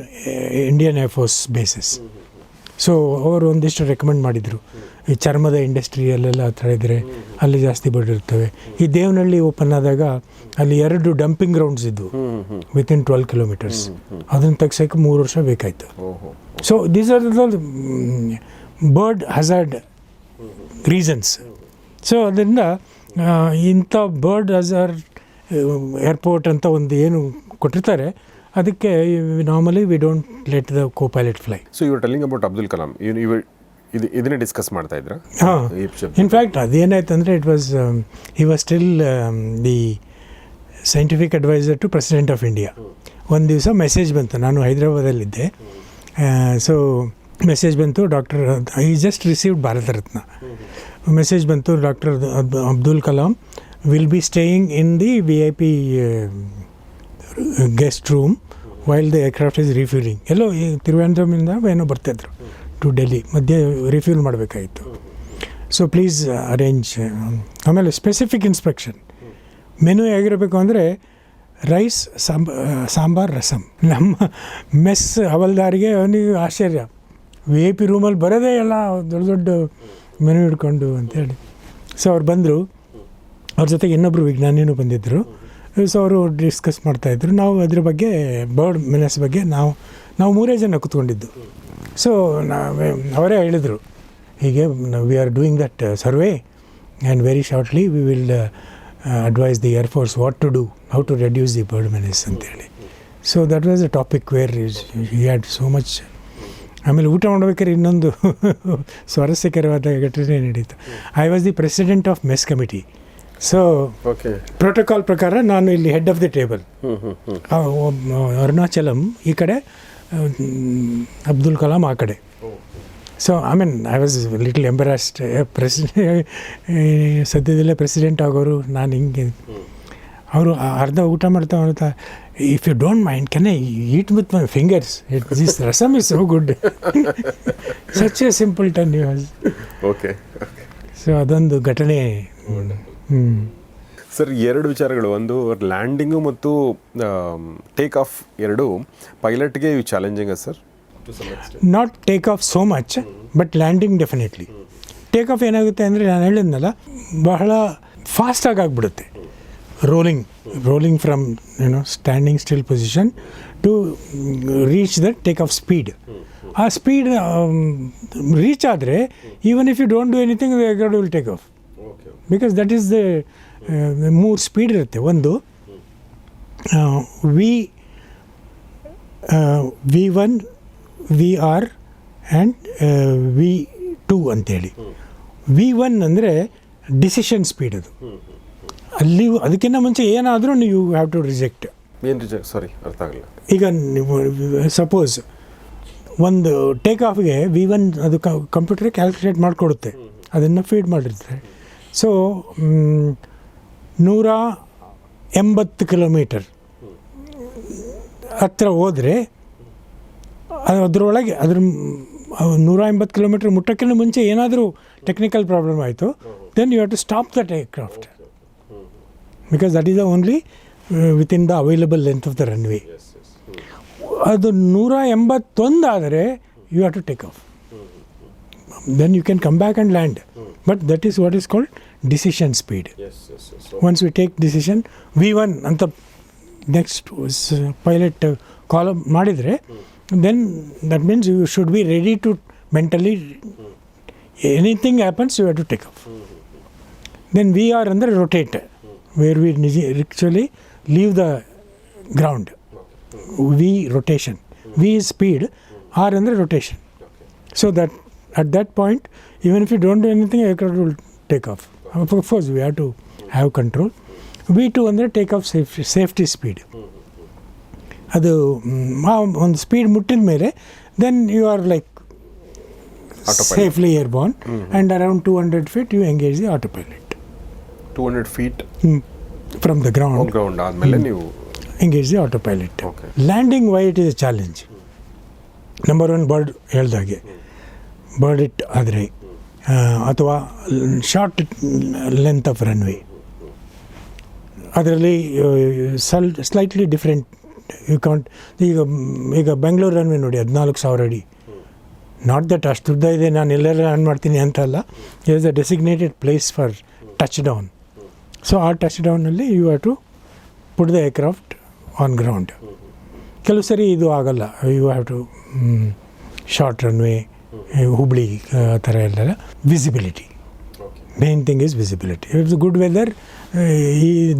Indian air force basis. So ಅವರು ಒಂದಿಷ್ಟು ರೆಕಮೆಂಡ್ ಮಾಡಿದರು. ಈ ಚರ್ಮದ ಇಂಡಸ್ಟ್ರಿಯಲ್ಲೆಲ್ಲ ಆ ಥರ ಇದ್ದರೆ ಅಲ್ಲಿ ಜಾಸ್ತಿ ಬರ್ಡ್ ಇರ್ತವೆ. ಈ ದೇವನಹಳ್ಳಿ ಓಪನ್ ಆದಾಗ ಅಲ್ಲಿ 2 ಡಂಪಿಂಗ್ ಗ್ರೌಂಡ್ಸ್ ಇದ್ದವು ವಿತಿನ್ 12 kilometers. ಅದನ್ನು ತೆಗ್ಸೋಕ್ಕೆ 3 ವರ್ಷ ಬೇಕಾಯಿತು. So these are the bird hazard reasons. So ಅದರಿಂದ ಇಂಥ ಬರ್ಡ್ ಹಜಾರ್ಡ್ ಏರ್ಪೋರ್ಟ್ ಅಂತ ಒಂದು ಏನು ಕೊಟ್ಟಿರ್ತಾರೆ, ಅದಕ್ಕೆ normally we don't let the co-pilot fly. So you are telling about Abdul Kalam, ಇದನ್ನೇ ಡಿಸ್ಕಸ್ ಮಾಡ್ತಾ ಇದ್ರಾ? ಹಾಂ, ಇನ್ಫ್ಯಾಕ್ಟ್ ಅದೇನಾಯ್ತು ಅಂದರೆ he was still the scientific adviser to president of India. ಒಂದು ದಿವಸ ಮೆಸೇಜ್ ಬಂತು, ನಾನು ಹೈದರಾಬಾದಲ್ಲಿದ್ದೆ. ಸೊ ಮೆಸೇಜ್ ಬಂತು, doctor I just received Bharat Ratna. Message ಬಂತು, doctor Abdul Kalam will be staying in the VIP guest room while the aircraft is refuelling. ಎಲ್ಲೋ ತಿರುವನಂತಪುರಮಿಂದ ಏನೋ ಬರ್ತಾಯಿದ್ರು ಟು ಡೆಲ್ಲಿ, ಮಧ್ಯೆ ರಿಫ್ಯೂಲ್ ಮಾಡಬೇಕಾಗಿತ್ತು. So please arrange. ಆಮೇಲೆ ಸ್ಪೆಸಿಫಿಕ್ ಇನ್ಸ್ಪೆಕ್ಷನ್. ಮೆನು ಹೇಗಿರಬೇಕು ಅಂದರೆ ರೈಸ್, ಸಾಂಬಾರ್, ರಸಮ್. ನಮ್ಮ ಮೆಸ್ ಹವಲ್ದಾರಿಗೆ ಅವನಿಗೆ ಆಶ್ಚರ್ಯ, VIP ರೂಮಲ್ಲಿ ಬರೋದೇ ಎಲ್ಲ ದೊಡ್ಡ ದೊಡ್ಡ ಮೆನು ಹಿಡ್ಕೊಂಡು ಅಂತೇಳಿ. ಸೊ ಅವ್ರು ಬಂದರು, ಅವ್ರ ಜೊತೆಗೆ ಇನ್ನೊಬ್ಬರು ವಿಜ್ಞಾನಿನೂ ಬಂದಿದ್ದರು. ಸೊ ಅವರು ಡಿಸ್ಕಸ್ ಮಾಡ್ತಾಯಿದ್ರು. ನಾವು ಅದ್ರ ಬಗ್ಗೆ ಬರ್ಡ್ ಮೆನಸ್ ಬಗ್ಗೆ ನಾವು 3 ಜನ ಕೂತ್ಕೊಂಡಿದ್ದು. ಸೊ ಅವರೇ ಹೇಳಿದರು, ಹೀಗೆ we are doing that survey and very shortly we will advise the air force what to do, how to reduce the bird menace ಅಂತೇಳಿ. So that was a topic where he had so much. ಆಮೇಲೆ ಊಟ ಮಾಡ್ಬೇಕಾದ್ರೆ ಇನ್ನೊಂದು ಸ್ವಾರಸ್ಯಕರವಾದ ಘಟನೆ ನಡೀತು. I was the president of mess committee. So protocol ಪ್ರಕಾರ ನಾನು ಇಲ್ಲಿ head of the table, Arunachalam ಈ ಕಡೆ, ಅಬ್ದುಲ್ ಕಲಾಂ ಆ ಕಡೆ. So I was little embarrassed. ಸದ್ಯದಲ್ಲೇ ಪ್ರೆಸಿಡೆಂಟ್ ಆಗೋರು ನಾನು ಹಿಂಗೆ. ಅವರು ಅರ್ಧ ಊಟ ಮಾಡ್ತಾ if you don't mind can I eat with my fingers this rasam is so good such a simpleton you has. Okay. So ಅದೊಂದು ಘಟನೆ. ಸರ್, 2 ವಿಚಾರಗಳು. ಒಂದು ಲ್ಯಾಂಡಿಂಗು ಮತ್ತು ಟೇಕ್ ಆಫ್ ಎರಡು ಪೈಲಟ್ಗೆ ಇವು challenging sir? Not take off so much, but landing definitely. Take off ಏನಾಗುತ್ತೆ ಅಂದರೆ ನಾನು ಹೇಳಿದ್ನಲ್ಲ, ಬಹಳ ಫಾಸ್ಟಾಗಿ ಆಗಿಬಿಡುತ್ತೆ. Rolling from standing still position to reach the take off speed. ಆ ಸ್ಪೀಡ್ ರೀಚ್ ಆದರೆ even if you don't do anything the aircraft will take off, because that is the 3 speed ಇರುತ್ತೆ. ಒಂದು V1, VR ಆ್ಯಂಡ್ V2 ಅಂತೇಳಿ. V1 ಅಂದರೆ ಡಿಸಿಷನ್ ಸ್ಪೀಡ್. ಅದು ಅಲ್ಲಿ ಅದಕ್ಕಿಂತ ಮುಂಚೆ ಏನಾದರೂ ನೀವು ಹ್ಯಾವ್ ಟು ರಿಜೆಕ್ಟ್. ಏನು ರಿಜೆಕ್ಟ್? ಸಾರಿ, ಅರ್ಥ ಆಗಲಿಲ್ಲ. ಈಗ ನೀವು ಸಪೋಸ್ ಒಂದು ಟೇಕ್ ಆಫ್ಗೆ V1 ಅದು ಕಂಪ್ಯೂಟರ್ ಕ್ಯಾಲ್ಕುಲೇಟ್ ಮಾಡಿಕೊಡುತ್ತೆ, ಅದನ್ನು ಫೀಡ್ ಮಾಡಿರ್ತಾರೆ. ಸೊ 180 ಕಿಲೋಮೀಟರ್ ಹತ್ರ ಹೋದರೆ ಅದರೊಳಗೆ 180 ಕಿಲೋಮೀಟರ್ ಮುಟ್ಟಕ್ಕಿಂತ ಮುಂಚೆ ಏನಾದರೂ ಟೆಕ್ನಿಕಲ್ ಪ್ರಾಬ್ಲಮ್ ಆಯಿತು, then you have to stop the aircraft, because that is the only within the available length of the runway. ಅದು 181 ಆದರೆ you have to take off. Then you can come back and land. But that is what is called decision speed. Once we take decision, V1 ಅಂತ next pilot ಕಾಲಮ್ ಮಾಡಿದರೆ, then that means you should be ready to mentally, anything happens you have to take off. Then VR ಅಂದರೆ rotate, where we actually leave the ground. V rotation. V is speed, R ಅಂದರೆ rotation. So that at that point, even if you don't do anything, aircraft will take off. Of course, we have to have control. V2 ಅಂದರೆ ಟೇಕ್ ಆಫ್ ಸೇಫ್ಟಿ ಸ್ಪೀಡ್. ಅದು ಒಂದು ಸ್ಪೀಡ್ ಮುಟ್ಟಿದ ಮೇಲೆ then you are like safely airborne and around 200 feet you engage the autopilot. 200 feet from the ground ಆದಮೇಲೆ ನೀವು engage the autopilot. Landing why it is a challenge. Number 1 bird ಹೇಳ್ದಾಗೆ, ಬರ್ಡ್ ಇಟ್ ಆದರೆ ಅಥವಾ ಶಾರ್ಟ್ ಲೆಂತ್ ಆಫ್ ರನ್ವೇ, ಅದರಲ್ಲಿ ಸ್ಲೈಟ್ಲಿ ಡಿಫ್ರೆಂಟ್. ಯು ಕಾಂಟ್ ಈಗ ಬೆಂಗಳೂರು ರನ್ವೇ ನೋಡಿ 14,000 ಅಡಿ. ನಾಟ್ ದಟ್ ಅಷ್ಟು ಉದ್ದ ಇದೆ, ನಾನು ಎಲ್ಲೆಲ್ಲ ರನ್ ಮಾಡ್ತೀನಿ ಅಂತಲ್ಲ. It is a designated place for touch down. So ಆ ಟಚ್ ಡೌನಲ್ಲಿ you have to put the aircraft on ground. ಕೆಲವು ಸರಿ ಇದು ಆಗಲ್ಲ, you have to short runway, Hubli ಆ ಥರ ಎಲ್ಲ. Visibility, main thing is visibility. It's good weather,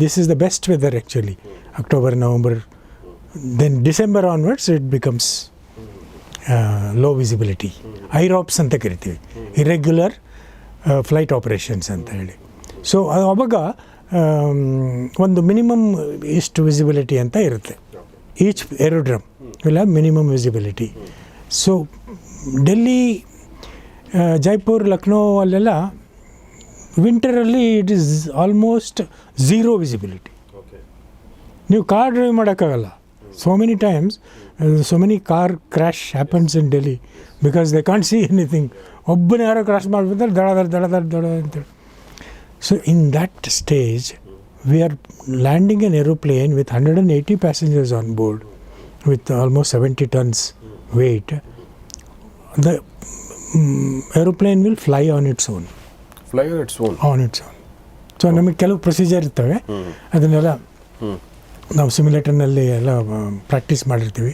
this is the best weather actually. October, November, then December onwards it becomes low visibility. ಐರಾಪ್ಸ್ ಅಂತ ಕರಿತೀವಿ, ಇರೆಗ್ಯುಲರ್ ಫ್ಲೈಟ್ ಆಪರೇಷನ್ಸ್ ಅಂತ ಹೇಳಿ. ಸೊ ಅವಾಗ ಒಂದು ಮಿನಿಮಮ್ ಇಷ್ಟು ವಿಸಿಬಿಲಿಟಿ ಅಂತ ಇರುತ್ತೆ. Each aerodrome will have minimum visibility. So Delhi, Jaipur, Lucknow ಅಲ್ಲೆಲ್ಲ ವಿಂಟರಲ್ಲಿ it is almost zero visibility. ನೀವು ಕಾರ್ ಡ್ರೈವ್ ಮಾಡೋಕ್ಕಾಗಲ್ಲ. So many times, so many car crash happens in Delhi because they can't see anything. ಒಬ್ಬನ ಯಾರೋ ಕ್ರಾಶ್ ಮಾಡಿಬಿಡ್ತಾರೆ, ದಡ ಅಂತೇಳಿ. So in that stage we are landing an aeroplane with 180 passengers on board with almost 70 tons weight. The aeroplane will fly on its own. So ನಮಗೆ ಕೆಲವು ಪ್ರೊಸೀಜರ್ ಇರ್ತವೆ, ಅದನ್ನೆಲ್ಲ ನಾವು ಸಿಮ್ಯುಲೇಟರ್ನಲ್ಲಿ ಎಲ್ಲ ಪ್ರಾಕ್ಟೀಸ್ ಮಾಡಿರ್ತೀವಿ.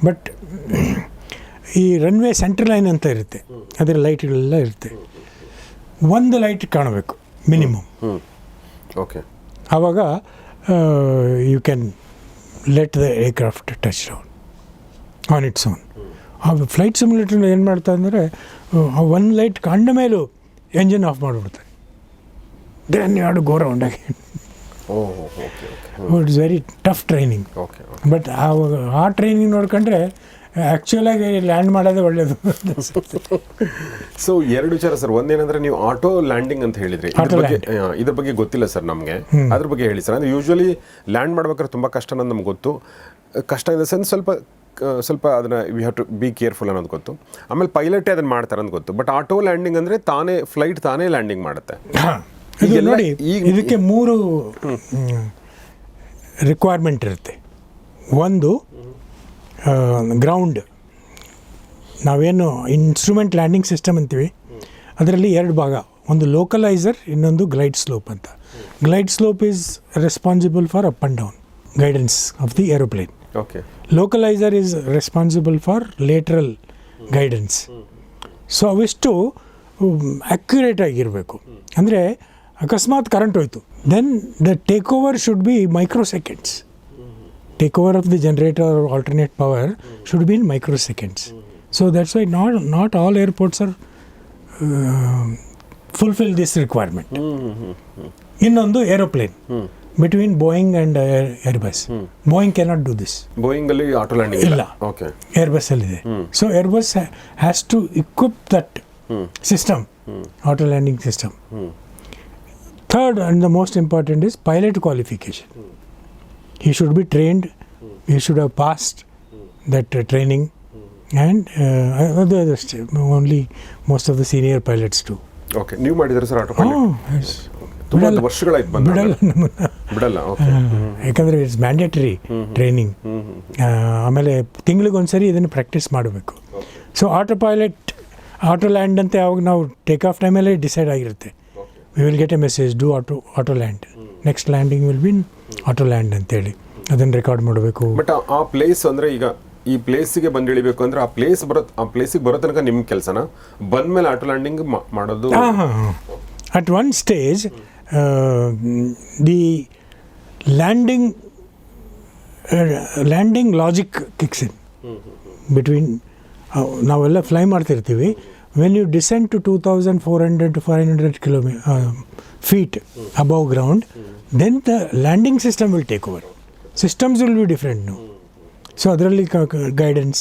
ಬಟ್ ಈ ರನ್ವೇ ಸೆಂಟ್ರ್ ಲೈನ್ ಅಂತ ಇರುತ್ತೆ, ಅದರ ಲೈಟ್ಗಳೆಲ್ಲ ಇರುತ್ತೆ. ಒಂದು ಲೈಟ್ ಕಾಣಬೇಕು ಮಿನಿಮಮ್. ಓಕೆ, ಆವಾಗ you can let the aircraft touch down on its own. ಆ ಫ್ಲೈಟ್ ಸಿಮ್ಯುಲೇಟರ್ ಏನು ಮಾಡ್ತಾ ಅಂದರೆ, ಒಂದು ಲೈಟ್ ಕಂಡ ಮೇಲೂ ಎಂಜಿನ್ ಆಫ್ ಮಾಡಿಬಿಡ್ತಾರೆ. Then you have to go round again. It's very tough training. But ಆ ಟ್ರೈನಿಂಗ್ ನೋಡ್ಕೊಂಡ್ರೆ ಆ್ಯಕ್ಚುಲಾಗಿ ಲ್ಯಾಂಡ್ ಮಾಡೋದೇ ಒಳ್ಳೆಯದು. ಸೊ ಎರಡು ವಿಚಾರ ಸರ್. ಒಂದೇನಂದ್ರೆ ನೀವು ಆಟೋ ಲ್ಯಾಂಡಿಂಗ್ ಅಂತ ಹೇಳಿದ್ರಿ, ಇದ್ರ ಬಗ್ಗೆ ಗೊತ್ತಿಲ್ಲ ಸರ್ ನಮಗೆ, ಅದ್ರ ಬಗ್ಗೆ ಹೇಳಿ ಸರ್. ಅಂದರೆ ಯೂಶ್ವಲಿ ಲ್ಯಾಂಡ್ ಮಾಡ್ಬೇಕಾದ್ರೆ ತುಂಬ ಕಷ್ಟ ಅನ್ನೋದು ನಮ್ಗೆ ಗೊತ್ತು. ಕಷ್ಟ ಇನ್ ದ ಸೆನ್ಸ್ ಸ್ವಲ್ಪ ಅದನ್ನು we have to be careful ಅನ್ನೋದು ಗೊತ್ತು. ಆಮೇಲೆ ಪೈಲಟೇ ಅದನ್ನು ಮಾಡ್ತಾರೆ ಅಂತ ಗೊತ್ತು. ಬಟ್ ಆಟೋ ಲ್ಯಾಂಡಿಂಗ್ ಅಂದರೆ ಫ್ಲೈಟ್ ತಾನೇ ಲ್ಯಾಂಡಿಂಗ್ ಮಾಡುತ್ತೆ. ನೋಡಿ, ಇದಕ್ಕೆ 3 ರಿಕ್ವೈರ್ಮೆಂಟ್ ಇರುತ್ತೆ. ಒಂದು ಗ್ರೌಂಡ್, ನಾವೇನು ಇನ್ಸ್ಟ್ರೂಮೆಂಟ್ ಲ್ಯಾಂಡಿಂಗ್ ಸಿಸ್ಟಮ್ ಅಂತೀವಿ, ಅದರಲ್ಲಿ 2 ಭಾಗ, ಒಂದು ಲೋಕಲೈಸರ್, ಇನ್ನೊಂದು ಗ್ಲೈಡ್ ಸ್ಲೋಪ್ ಅಂತ. Glide slope is responsible for up and down guidance of the aeroplane. Okay. Localiser is responsible for lateral guidance. So ಅವಿಷ್ಟು ಅಕ್ಯುರೇಟ್ ಆಗಿರಬೇಕು. ಅಂದರೆ ಅಕಸ್ಮಾತ್ ಕರೆಂಟ್ ಹೋಯಿತು, then the take over should be microseconds. Takeover of the generator or alternate power should be in microseconds. So that's why not all airports are fulfill this requirement. Innondu aeroplane between Boeing and Airbus. Boeing cannot do this. Boeing alli auto landing illa. Okay. Airbus alli ide. So Airbus has to equip that system, auto landing system. Third and the most important is pilot qualification. He should be trained, he should have passed that training, and only most of the senior pilots do. Okay. ನೀವು ಮಾಡಿದ್ರೆ ಸರ್ ಆಟೋ ಪೈಲಟ್? Yes. ತುಂಬ ವರ್ಷಗಳಾಯ್ತು ಬಂದ. ಬಿಡಲ್ಲ. ಓಕೆ. ಯಾಕಂದರೆ ಇಟ್ಸ್ ಮ್ಯಾಂಡೇಟರಿ ಟ್ರೈನಿಂಗ್. ಆಮೇಲೆ ತಿಂಗಳಿಗೊಂದ್ಸರಿ ಇದನ್ನು ಪ್ರಾಕ್ಟೀಸ್ ಮಾಡಬೇಕು. So auto pilot, auto land ಅಂತ ಯಾವಾಗ ನಾವು ಟೇಕ್ ಆಫ್ ಟೈಮಲ್ಲೇ ಡಿಸೈಡ್ ಆಗಿರುತ್ತೆ. We will get A message, do auto land, next landing will be auto land ಅಂತೇಳಿ ಅದನ್ನು ರೆಕಾರ್ಡ್ ಮಾಡಬೇಕು. ಬಟ್ ಆ ಪ್ಲೇಸ್ ಅಂದರೆ ಈಗ ಈ ಪ್ಲೇಸಿಗೆ ಬಂದು ಇಳಿಬೇಕು ಅಂದರೆ ಆ ಪ್ಲೇಸಿಗೆ ಬರೋ ತನಕ ನಿಮ್ಮ ಕೆಲಸನ ಬಂದಮೇಲೆ ಆಟೋ ಲ್ಯಾಂಡಿಂಗ್ ಮಾಡೋದು? At one stage the landing logic kicks in between. ನಾವೆಲ್ಲ ಫ್ಲೈ ಮಾಡ್ತಿರ್ತೀವಿ. When you descend to 2400 to 500 feet above ground, then the landing system will take over. Systems will be different now. So ಅದರಲ್ಲಿ ಗೈಡೆನ್ಸ್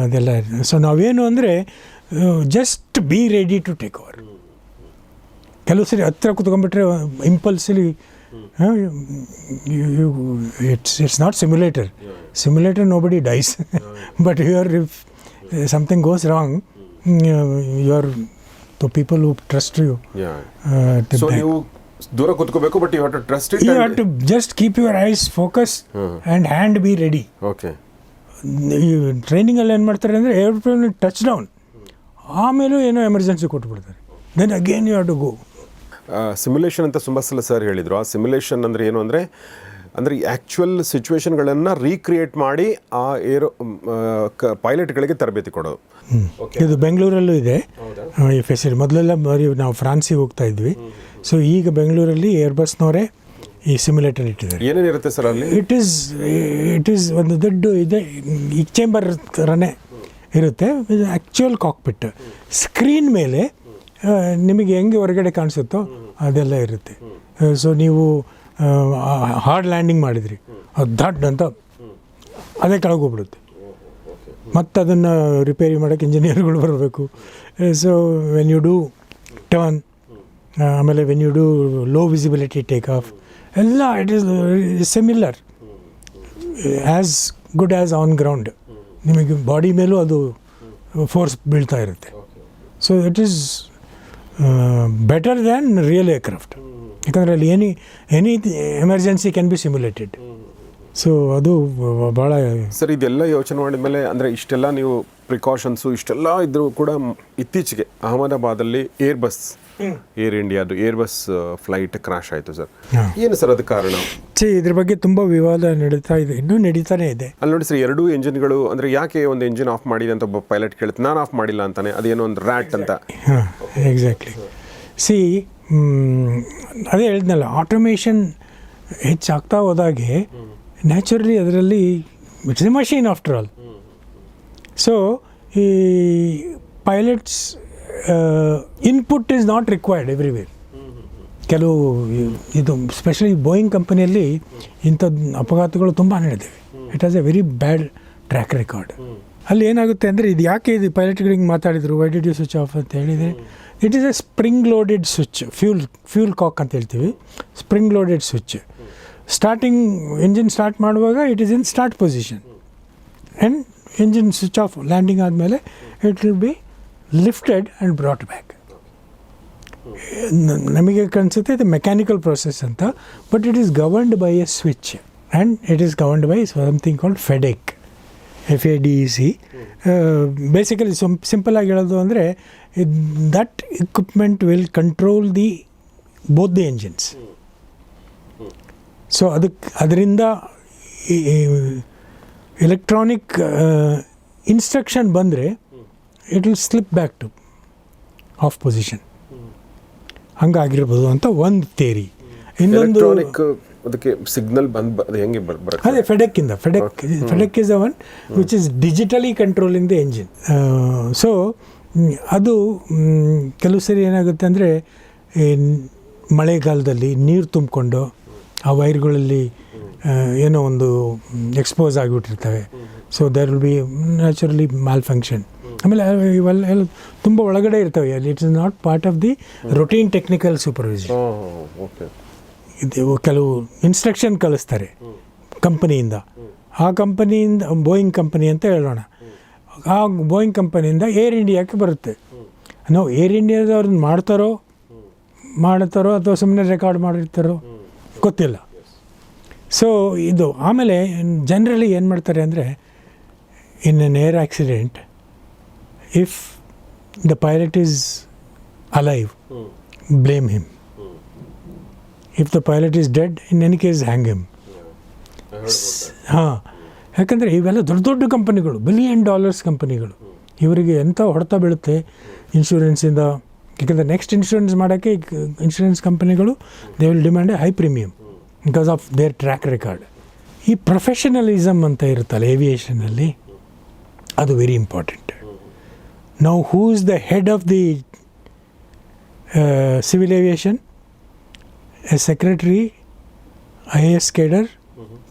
ಅದೆಲ್ಲ. ಸೊ ನಾವೇನು ಅಂದರೆ just be ready to take over. ಕೆಲವು ಸರಿ ಹತ್ರ ಕೂತ್ಕೊಂಡ್ಬಿಟ್ರೆ impulsively it's not simulator nobody dies. But here if something goes wrong, you are the people who trust you. So you ದೂರ ಕೂತ್ಕೋಬೇಕು, but you have to trust it. You have to just keep your eyes focused and hand be ready. Okay. ಟ್ರೈನಿಂಗಲ್ಲಿ ಏನು ಮಾಡ್ತಾರೆ ಅಂದರೆ ಏರ್ಪ್ಲೇನ್ ಟಚ್ ಡೌನ್ ಆಮೇಲೂ ಏನೋ ಎಮರ್ಜೆನ್ಸಿ ಕೊಟ್ಬಿಡ್ತಾರೆ. Then again you have to go. Simulation ಅಂತ ತುಂಬ ಸಲ ಸರ್ ಹೇಳಿದರು. ಆ ಸಿಮ್ಯುಲೇಷನ್ ಅಂದರೆ ಏನು ಅಂದರೆ ಆ್ಯಕ್ಚುಯಲ್ ಸಿಚುವೇಶನ್ಗಳನ್ನು ರೀಕ್ರಿಯೇಟ್ ಮಾಡಿ ಆ ಪೈಲಟ್ಗಳಿಗೆ ತರಬೇತಿ ಕೊಡೋದು. ಇದು ಬೆಂಗಳೂರಲ್ಲೂ ಇದೆ ಈ ಫೆಸಿಲಿಟಿ. ಮೊದಲೆಲ್ಲ ನಾವು ಫ್ರಾನ್ಸಿಗೆ ಹೋಗ್ತಾ ಇದ್ವಿ. ಸೊ ಈಗ ಬೆಂಗಳೂರಲ್ಲಿ ಏರ್ಬಸ್ನವರೇ ಈ ಸಿಮ್ಯುಲೇಟರ್ ಇಟ್ಟಿದ್ದಾರೆ. ಏನೇನಿರುತ್ತೆ ಸರ್ ಅಲ್ಲಿ? ಇಟ್ ಈಸ್ ಒಂದು ದೊಡ್ಡ ಇದೆ, ಈ ಚೇಂಬರ್ ಥರನೇ ಇರುತ್ತೆ. ಆ್ಯಕ್ಚುಯಲ್ ಕಾಕ್ಪಿಟ್ ಸ್ಕ್ರೀನ್ ಮೇಲೆ ನಿಮಗೆ ಹೆಂಗೆ ಹೊರಗಡೆ ಕಾಣಿಸುತ್ತೋ ಅದೆಲ್ಲ ಇರುತ್ತೆ. ಸೊ ನೀವು ಹಾರ್ಡ್ ಲ್ಯಾಂಡಿಂಗ್ ಮಾಡಿದ್ರಿ, ಅದು ದಡ್ ಅಂತ ಅದೇ ಕೆಳಗೋಗ್ಬಿಡುತ್ತೆ. ಮತ್ತು ಅದನ್ನು ರಿಪೇರಿ ಮಾಡೋಕ್ಕೆ ಇಂಜಿನಿಯರ್ಗಳು ಬರಬೇಕು. So when you do turn, ಆಮೇಲೆ when you do low visibility take off, ಎಲ್ಲ it is similar as good as on ground. ನಿಮಗೆ ಬಾಡಿ ಮೇಲೂ ಅದು ಫೋರ್ಸ್ ಬೀಳ್ತಾ ಇರುತ್ತೆ. So it is better than real aircraft. ಯಾಕಂದರೆ ಅಲ್ಲಿ any emergency can be simulated. ಸೊ ಅದು ಭಾಳ ಸರ್. ಇದೆಲ್ಲ ಯೋಚನೆ ಮಾಡಿದ ಮೇಲೆ ಅಂದರೆ ಇಷ್ಟೆಲ್ಲ ನೀವು ಪ್ರಿಕಾಷನ್ಸು ಇಷ್ಟೆಲ್ಲ ಇದ್ದರೂ ಕೂಡ ಇತ್ತೀಚೆಗೆ ಅಹಮದಾಬಾದಲ್ಲಿ ಏರ್ ಇಂಡಿಯಾದು ಏರ್ಬಸ್ ಫ್ಲೈಟ್ ಕ್ರಾಶ್ ಆಯಿತು ಸರ್. ಏನು ಸರ್ ಅದು ಕಾರಣ? ಇದ್ರ ಬಗ್ಗೆ ತುಂಬ ವಿವಾದ ನಡೀತಾ ಇದೆ, ಇನ್ನೂ ನಡೀತಾನೆ ಇದೆ. ಅಲ್ಲಿ ನೋಡಿ ಸರ್, 2 ಎಂಜಿನ್ಗಳು ಅಂದರೆ ಯಾಕೆ ಒಂದು ಎಂಜಿನ್ ಆಫ್ ಮಾಡಿದೆ ಅಂತ ಒಬ್ಬ ಪೈಲಟ್ ಕೇಳುತ್ತೆ, ನಾನು ಆಫ್ ಮಾಡಿಲ್ಲ ಅಂತಾನೆ, ಅದೇನೋ ಒಂದು ರ್ಯಾಟ್ ಅಂತ. ಹಾಂ, ಎಕ್ಸಾಕ್ಟ್ಲಿ. ಅದೇ ಹೇಳಿದ್ನಲ್ಲ, ಆಟೋಮೇಷನ್ ಹೆಚ್ಚಾಗ್ತಾ ಹೋದಾಗೆ ನ್ಯಾಚುರಲಿ ಅದರಲ್ಲಿ it's a machine after all. So ಈ pilots input is not required everywhere. ಕೆಲವು ಇದು ಸ್ಪೆಷಲಿ ಬೋಯಿಂಗ್ ಕಂಪನಿಯಲ್ಲಿ ಇಂಥದ್ದು ಅಪಘಾತಗಳು ತುಂಬ ನಡೆದಿವೆ. It has a very bad track record. ಅಲ್ಲಿ ಏನಾಗುತ್ತೆ ಅಂದರೆ ಇದು ಯಾಕೆ ಇದು ಪೈಲಟ್ಗಳಿಗೆ ಮಾತಾಡಿದರು why did you switch off ಅಂತ ಹೇಳಿದರೆ it is a spring loaded switch fuel cock ಅಂತ ಹೇಳ್ತೀವಿ spring loaded switch starting engine start ಮಾಡುವಾಗ it is in start position and engine switch off landing ಆದಮೇಲೆ it will be lifted and brought back. ನಮಗೆ ಕನಿಸುತ್ತೆ ಇದು ಮೆಕ್ಯಾನಿಕಲ್ ಪ್ರೊಸೆಸ್ ಅಂತ but it is governed by a switch and it is governed by something called FADEC. Basically ಸಿಂಪಲಾಗಿ ಹೇಳೋದು ಅಂದರೆ that equipment will control both the engines. So ಅದರಿಂದ ಎಲೆಕ್ಟ್ರಾನಿಕ್ ಇನ್ಸ್ಟ್ರಕ್ಷನ್ ಬಂದರೆ it will slip back to off position. ಹಂಗಾಗಿರ್ಬೋದು ಅಂತ ಒಂದು ಥಿಯರಿ. ಇನ್ನೊಂದು ಅದಕ್ಕೆ ಸಿಗ್ನಲ್ ಹೆಂಗೆ ಅದೇ FADEC is the one which is digitally controlling the engine. So ಅದು ಕೆಲವು ಸರಿ ಏನಾಗುತ್ತೆ ಅಂದರೆ ಮಳೆಗಾಲದಲ್ಲಿ ನೀರು ತುಂಬಿಕೊಂಡು ಆ ವೈರ್ಗಳಲ್ಲಿ ಏನೋ ಒಂದು ಎಕ್ಸ್ಪೋಸ್ ಆಗಿಬಿಟ್ಟಿರ್ತವೆ. So there will be naturally malfunction. ಆಮೇಲೆ ಇವೆಲ್ಲ ತುಂಬ ಒಳಗಡೆ ಇರ್ತವೆ. It is not part of the routine technical supervision. ಇದು ಕೆಲವು ಇನ್ಸ್ಟ್ರಕ್ಷನ್ ಕಳಿಸ್ತಾರೆ ಕಂಪನಿಯಿಂದ. ಆ ಕಂಪನಿಯಿಂದ ಬೋಯಿಂಗ್ ಕಂಪನಿ ಅಂತ ಹೇಳೋಣ. ಆ ಬೋಯಿಂಗ್ ಕಂಪನಿಯಿಂದ ಏರ್ ಇಂಡಿಯಾಕ್ಕೆ ಬರುತ್ತೆ. ನಾವು ಏರ್ ಇಂಡಿಯಾದವ್ರನ್ನ ಮಾಡ್ತಾರೋ ಅಥವಾ ಸುಮ್ಮನೆ ರೆಕಾರ್ಡ್ ಮಾಡಿರ್ತಾರೋ ಗೊತ್ತಿಲ್ಲ. ಸೊ ಇದು ಆಮೇಲೆ ಜನರಲಿ ಏನು ಮಾಡ್ತಾರೆ ಅಂದರೆ in an air accident if the pilot is alive blame him. If the pilot is dead in any case hang him. ಹಾಂ, ಯಾಕಂದರೆ ಇವೆಲ್ಲ ದೊಡ್ಡ ದೊಡ್ಡ ಕಂಪನಿಗಳು, $1 ಬಿಲಿಯನ್ ಕಂಪನಿಗಳು. ಇವರಿಗೆ ಎಂಥ ಹೊಡೆತ ಬೀಳುತ್ತೆ ಇನ್ಶೂರೆನ್ಸಿಂದ. ಯಾಕಂದರೆ ನೆಕ್ಸ್ಟ್ ಇನ್ಶೂರೆನ್ಸ್ ಮಾಡೋಕ್ಕೆ ಇನ್ಶೂರೆನ್ಸ್ ಕಂಪನಿಗಳು they will demand A high premium because of their track record. ಈ ಪ್ರೊಫೆಷನಲಿಸಮ್ ಅಂತ ಇರುತ್ತಲ್ಲ ಏವಿಯೇಷನಲ್ಲಿ, ಅದು ವೆರಿ ಇಂಪಾರ್ಟೆಂಟ್. ನಾವು who is the head of the civil aviation? A secretary, IAS cadre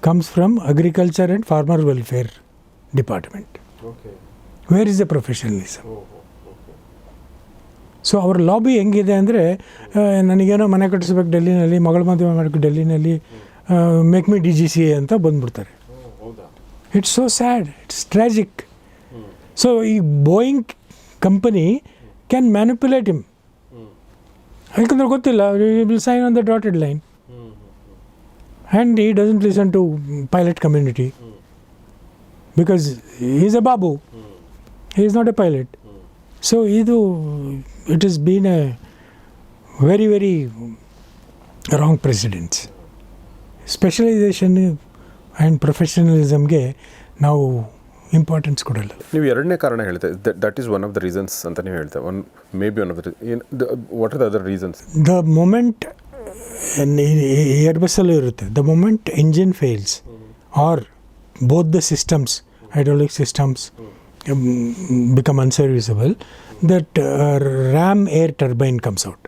comes from Agriculture and Farmer Welfare Department. Okay. Where is the professionalism? So ಅವ್ರ ಲಾಬಿ ಹೆಂಗಿದೆ ಅಂದರೆ ನನಗೇನೋ ಮನೆ ಕಟ್ಟಿಸ್ಬೇಕು ಡೆಲ್ಲಿನಲ್ಲಿ, ಮಗಳ ಮದುವೆ ಮಾಡಬೇಕು ಡೆಲ್ಲಿನಲ್ಲಿ, ಮೇಕ್ ಮಿ DGCA ಅಂತ ಬಂದ್ಬಿಡ್ತಾರೆ. It's so sad, it's tragic. So ಈ Boeing company can manipulate him. ಯಾಕಂದ್ರೆ ಗೊತ್ತಿಲ್ಲ, he will sign on the dotted line and he doesn't listen to pilot community because he is a babu, he is not a pilot. So it has been a very very wrong precedence. Specialization and professionalism ಗೆ ನಾವು ಇಂಪಾರ್ಟೆನ್ಸ್ ಕೊಡಲ್ಲ. ನೀವು ಎರಡನೇ ಕಾರಣ ಹೇಳ್ತೆ, that is one of the reasons ಅಂತ ನೀವು ಹೇಳ್ತೆ. Maybe one of the what are the other reasons? The moment ಏರ್ಬಸ್ಸಲ್ಲೂ ಇರುತ್ತೆ, the moment engine fails or both the systems, hydraulic systems become unserviceable, that ram air turbine comes out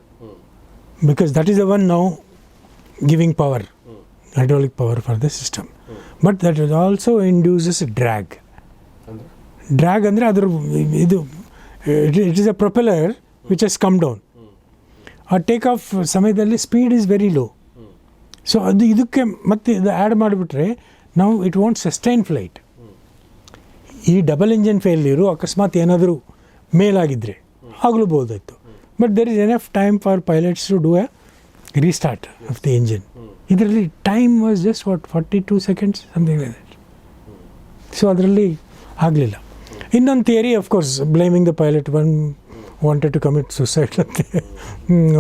because that is the one now giving power, hydraulic power for the system. But that also induces drag. Drag ಅಂದರೆ ಅದರ ಇದು it is a propeller which has come down. ಆ ಟೇಕ್ ಆಫ್ ಸಮಯದಲ್ಲಿ speed is very low. So ಅದು ಇದಕ್ಕೆ ಮತ್ತೆ ಇದು ಆ್ಯಡ್ ಮಾಡಿಬಿಟ್ರೆ ನಾವು ಇಟ್ ವಾಂಟ್ ಸಸ್ಟೈನ್ ಫ್ಲೈಟ್. ಈ ಡಬಲ್ ಇಂಜಿನ್ ಫೇಲ್ಯೂರು ಅಕಸ್ಮಾತ್ ಏನಾದರೂ ಮೇಲಾಗಿದ್ದರೆ ಆಗಲೂಬೋದಾಯಿತು. But there is enough time for pilots to do a restart of the engine. ಇದರಲ್ಲಿ time was just 42 seconds something like that. So ಅದರಲ್ಲಿ ಆಗಲಿಲ್ಲ. ಇನ್ನೊಂದು theory of course blaming the pilot, one wanted to commit suicide ಅಂತೆ,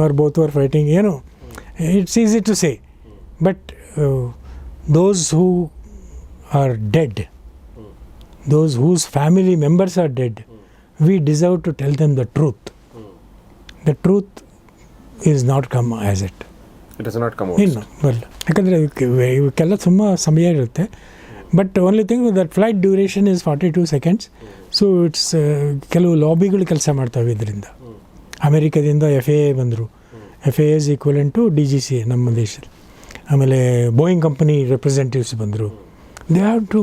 ಆರ್ ಬೋತ್ ಆರ್ ಫೈಟಿಂಗ್, ಏನೋ it's easy to say. But those who are dead, those whose family members are dead, we deserve to tell them the truth. The truth is not come as it. It does not come out. ಇನ್ನು ಬರಲ್ಲ, ಯಾಕಂದರೆ ಇವಕ್ಕೆಲ್ಲ ತುಂಬ ಸಮಯ ಇರುತ್ತೆ. But only thing that flight duration is 42 seconds. So it's ಕೆಲವು ಲಾಬಿಗಳು ಕೆಲಸ ಮಾಡ್ತವೆ ಇದರಿಂದ. ಅಮೇರಿಕಾದಿಂದ FAA ಬಂದರು, FAA is equivalent to DGCA ನಮ್ಮ ದೇಶದಲ್ಲಿ. ಆಮೇಲೆ ಬೋಯಿಂಗ್ ಕಂಪನಿ ರೆಪ್ರೆಸೆಂಟೇಟಿವ್ಸ್ ಬಂದರು. They have to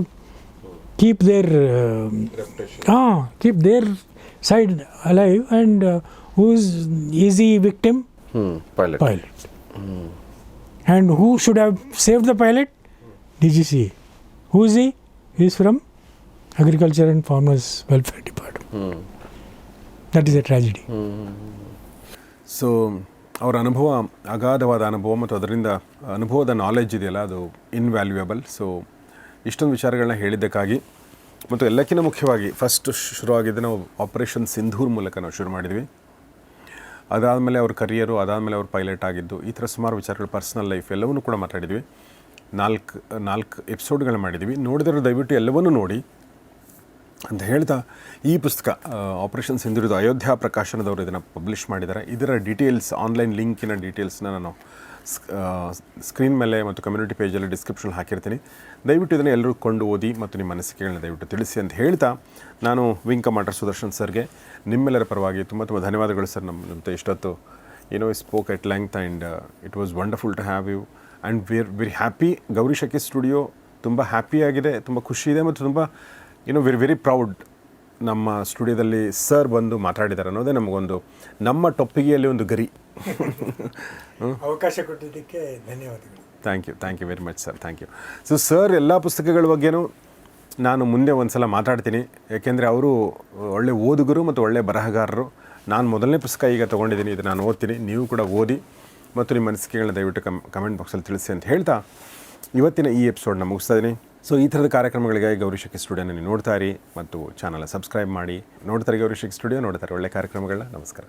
keep their keep their side alive, and who's easy victim? Pilot. Pilot. And who should have saved the pilot? DGCA. Who is he? He is from Agriculture and Farmers Welfare Department. That is a tragedy. So ಅವರ ಅನುಭವ, ಅಗಾಧವಾದ ಅನುಭವ ಮತ್ತು ಅದರಿಂದ ಅನುಭವದ ನಾಲೆಡ್ಜ್ ಇದೆಯಲ್ಲ, ಅದು ಇನ್ವ್ಯಾಲ್ಯೂಯಬಲ್. ಸೊ ಇಷ್ಟೊಂದು ವಿಚಾರಗಳನ್ನ ಹೇಳಿದ್ದಕ್ಕಾಗಿ, ಮತ್ತು ಎಲ್ಲಕ್ಕಿಂತ ಮುಖ್ಯವಾಗಿ ಫಸ್ಟ್ ಶುರುವಾಗಿದ್ದು ನಾವು ಆಪರೇಷನ್ ಸಿಂಧೂರ್ ಮೂಲಕ ನಾವು ಶುರು ಮಾಡಿದ್ವಿ. ಅದಾದಮೇಲೆ ಅವ್ರ ಕರಿಯರು, ಅದಾದಮೇಲೆ ಅವ್ರು ಪೈಲಟ್ ಆಗಿದ್ದು, ಈ ಥರ ಸುಮಾರು ವಿಚಾರಗಳು, ಪರ್ಸ್ನಲ್ ಲೈಫ್ ಎಲ್ಲವನ್ನೂ ಕೂಡ ಮಾತಾಡಿದ್ವಿ. ನಾಲ್ಕು ಎಪಿಸೋಡ್ಗಳು ಮಾಡಿದ್ವಿ. ನೋಡಿದ್ರೆ ದಯವಿಟ್ಟು ಎಲ್ಲವನ್ನೂ ನೋಡಿ ಅಂತ ಹೇಳ್ತಾ, ಈ ಪುಸ್ತಕ ಆಪರೇಷನ್ ಸಿಂಧೂರಿದು ಅಯೋಧ್ಯ ಪ್ರಕಾಶನದವರು ಇದನ್ನು ಪಬ್ಲಿಷ್ ಮಾಡಿದ್ದಾರೆ. ಇದರ ಡೀಟೇಲ್ಸ್, ಆನ್ಲೈನ್ ಲಿಂಕಿನ ಡೀಟೇಲ್ಸ್ನ ನಾನು ಸ್ಕ್ರೀನ್ ಮೇಲೆ ಮತ್ತು ಕಮ್ಯುನಿಟಿ ಪೇಜಲ್ಲಿ ಡಿಸ್ಕ್ರಿಪ್ಷನ್ ಹಾಕಿರ್ತೀನಿ. ದಯವಿಟ್ಟು ಇದನ್ನು ಎಲ್ಲರೂ ಕೊಂಡು ಓದಿ ಮತ್ತು ನಿಮ್ಮ ಅನಿಸಿಕೆಗಳನ್ನ ದಯವಿಟ್ಟು ತಿಳಿಸಿ ಅಂತ ಹೇಳ್ತಾ, ನಾನು ವಿಂಗ್ ಕಮಾಂಡರ್ ಸುದರ್ಶನ್ ಸರ್ಗೆ ನಿಮ್ಮೆಲ್ಲರ ಪರವಾಗಿ ತುಂಬ ತುಂಬ ಧನ್ಯವಾದಗಳು ಸರ್. ನಮ್ಮ ಜೊತೆ ಇಷ್ಟೊತ್ತು spoke at length and it was wonderful to have you and very happy. Gourish Akki studio ತುಂಬ ಹ್ಯಾಪಿಯಾಗಿದೆ, ತುಂಬ ಖುಷಿ ಇದೆ ಮತ್ತು ತುಂಬ ವೆರಿ ಪ್ರೌಡ್. ನಮ್ಮ ಸ್ಟುಡಿಯೋದಲ್ಲಿ ಸರ್ ಬಂದು ಮಾತಾಡಿದ್ದಾರೆ ಅನ್ನೋದೇ ನಮಗೊಂದು, ನಮ್ಮ ಟೊಪ್ಪಿಗೆಯಲ್ಲಿ ಒಂದು ಗರಿ. ಅವಕಾಶ ಕೊಟ್ಟಿದ್ದಕ್ಕೆ ಧನ್ಯವಾದಗಳು. Thank you very much sir, thank you. So sir ಎಲ್ಲ ಪುಸ್ತಕಗಳ ಬಗ್ಗೆನೂ ನಾನು ಮುಂದೆ ಒಂದು ಸಲ ಮಾತಾಡ್ತೀನಿ, ಯಾಕೆಂದರೆ ಅವರು ಒಳ್ಳೆ ಓದುಗರು ಮತ್ತು ಒಳ್ಳೆ ಬರಹಗಾರರು. ನಾನು ಮೊದಲನೇ ಪುಸ್ತಕ ಈಗ ತೊಗೊಂಡಿದ್ದೀನಿ, ಇದು ನಾನು ಓದ್ತೀನಿ, ನೀವು ಕೂಡ ಓದಿ ಮತ್ತು ನಿಮ್ಮ ಅನಿಸಿಕೆಗಳನ್ನ ದಯವಿಟ್ಟು ಕಮೆಂಟ್ ಬಾಕ್ಸಲ್ಲಿ ತಿಳಿಸಿ ಅಂತ ಹೇಳ್ತಾ ಇವತ್ತಿನ ಈ ಎಪಿಸೋಡ್ನ ಮುಗಿಸ್ತಾ ಇದ್ದೀನಿ. ಸೊ ಈ ಥರದ ಕಾರ್ಯಕ್ರಮಗಳಿಗಾಗಿ ಗೌರೀಶ್ ಅಕ್ಕಿ ಸ್ಟುಡಿಯೋನ ನೀವು ನೋಡ್ತಾ ಇರಿ ಮತ್ತು ಚಾನಲ್ ಸಬ್ಸ್ಕ್ರೈಬ್ ಮಾಡಿ. ನೋಡ್ತಾರೆ ಗೌರೀಶ್ ಅಕ್ಕಿ ಸ್ಟುಡಿಯೋ, ನೋಡ್ತಾರೆ ಒಳ್ಳೆ ಕಾರ್ಯಕ್ರಮಗಳನ್ನ. ನಮಸ್ಕಾರ.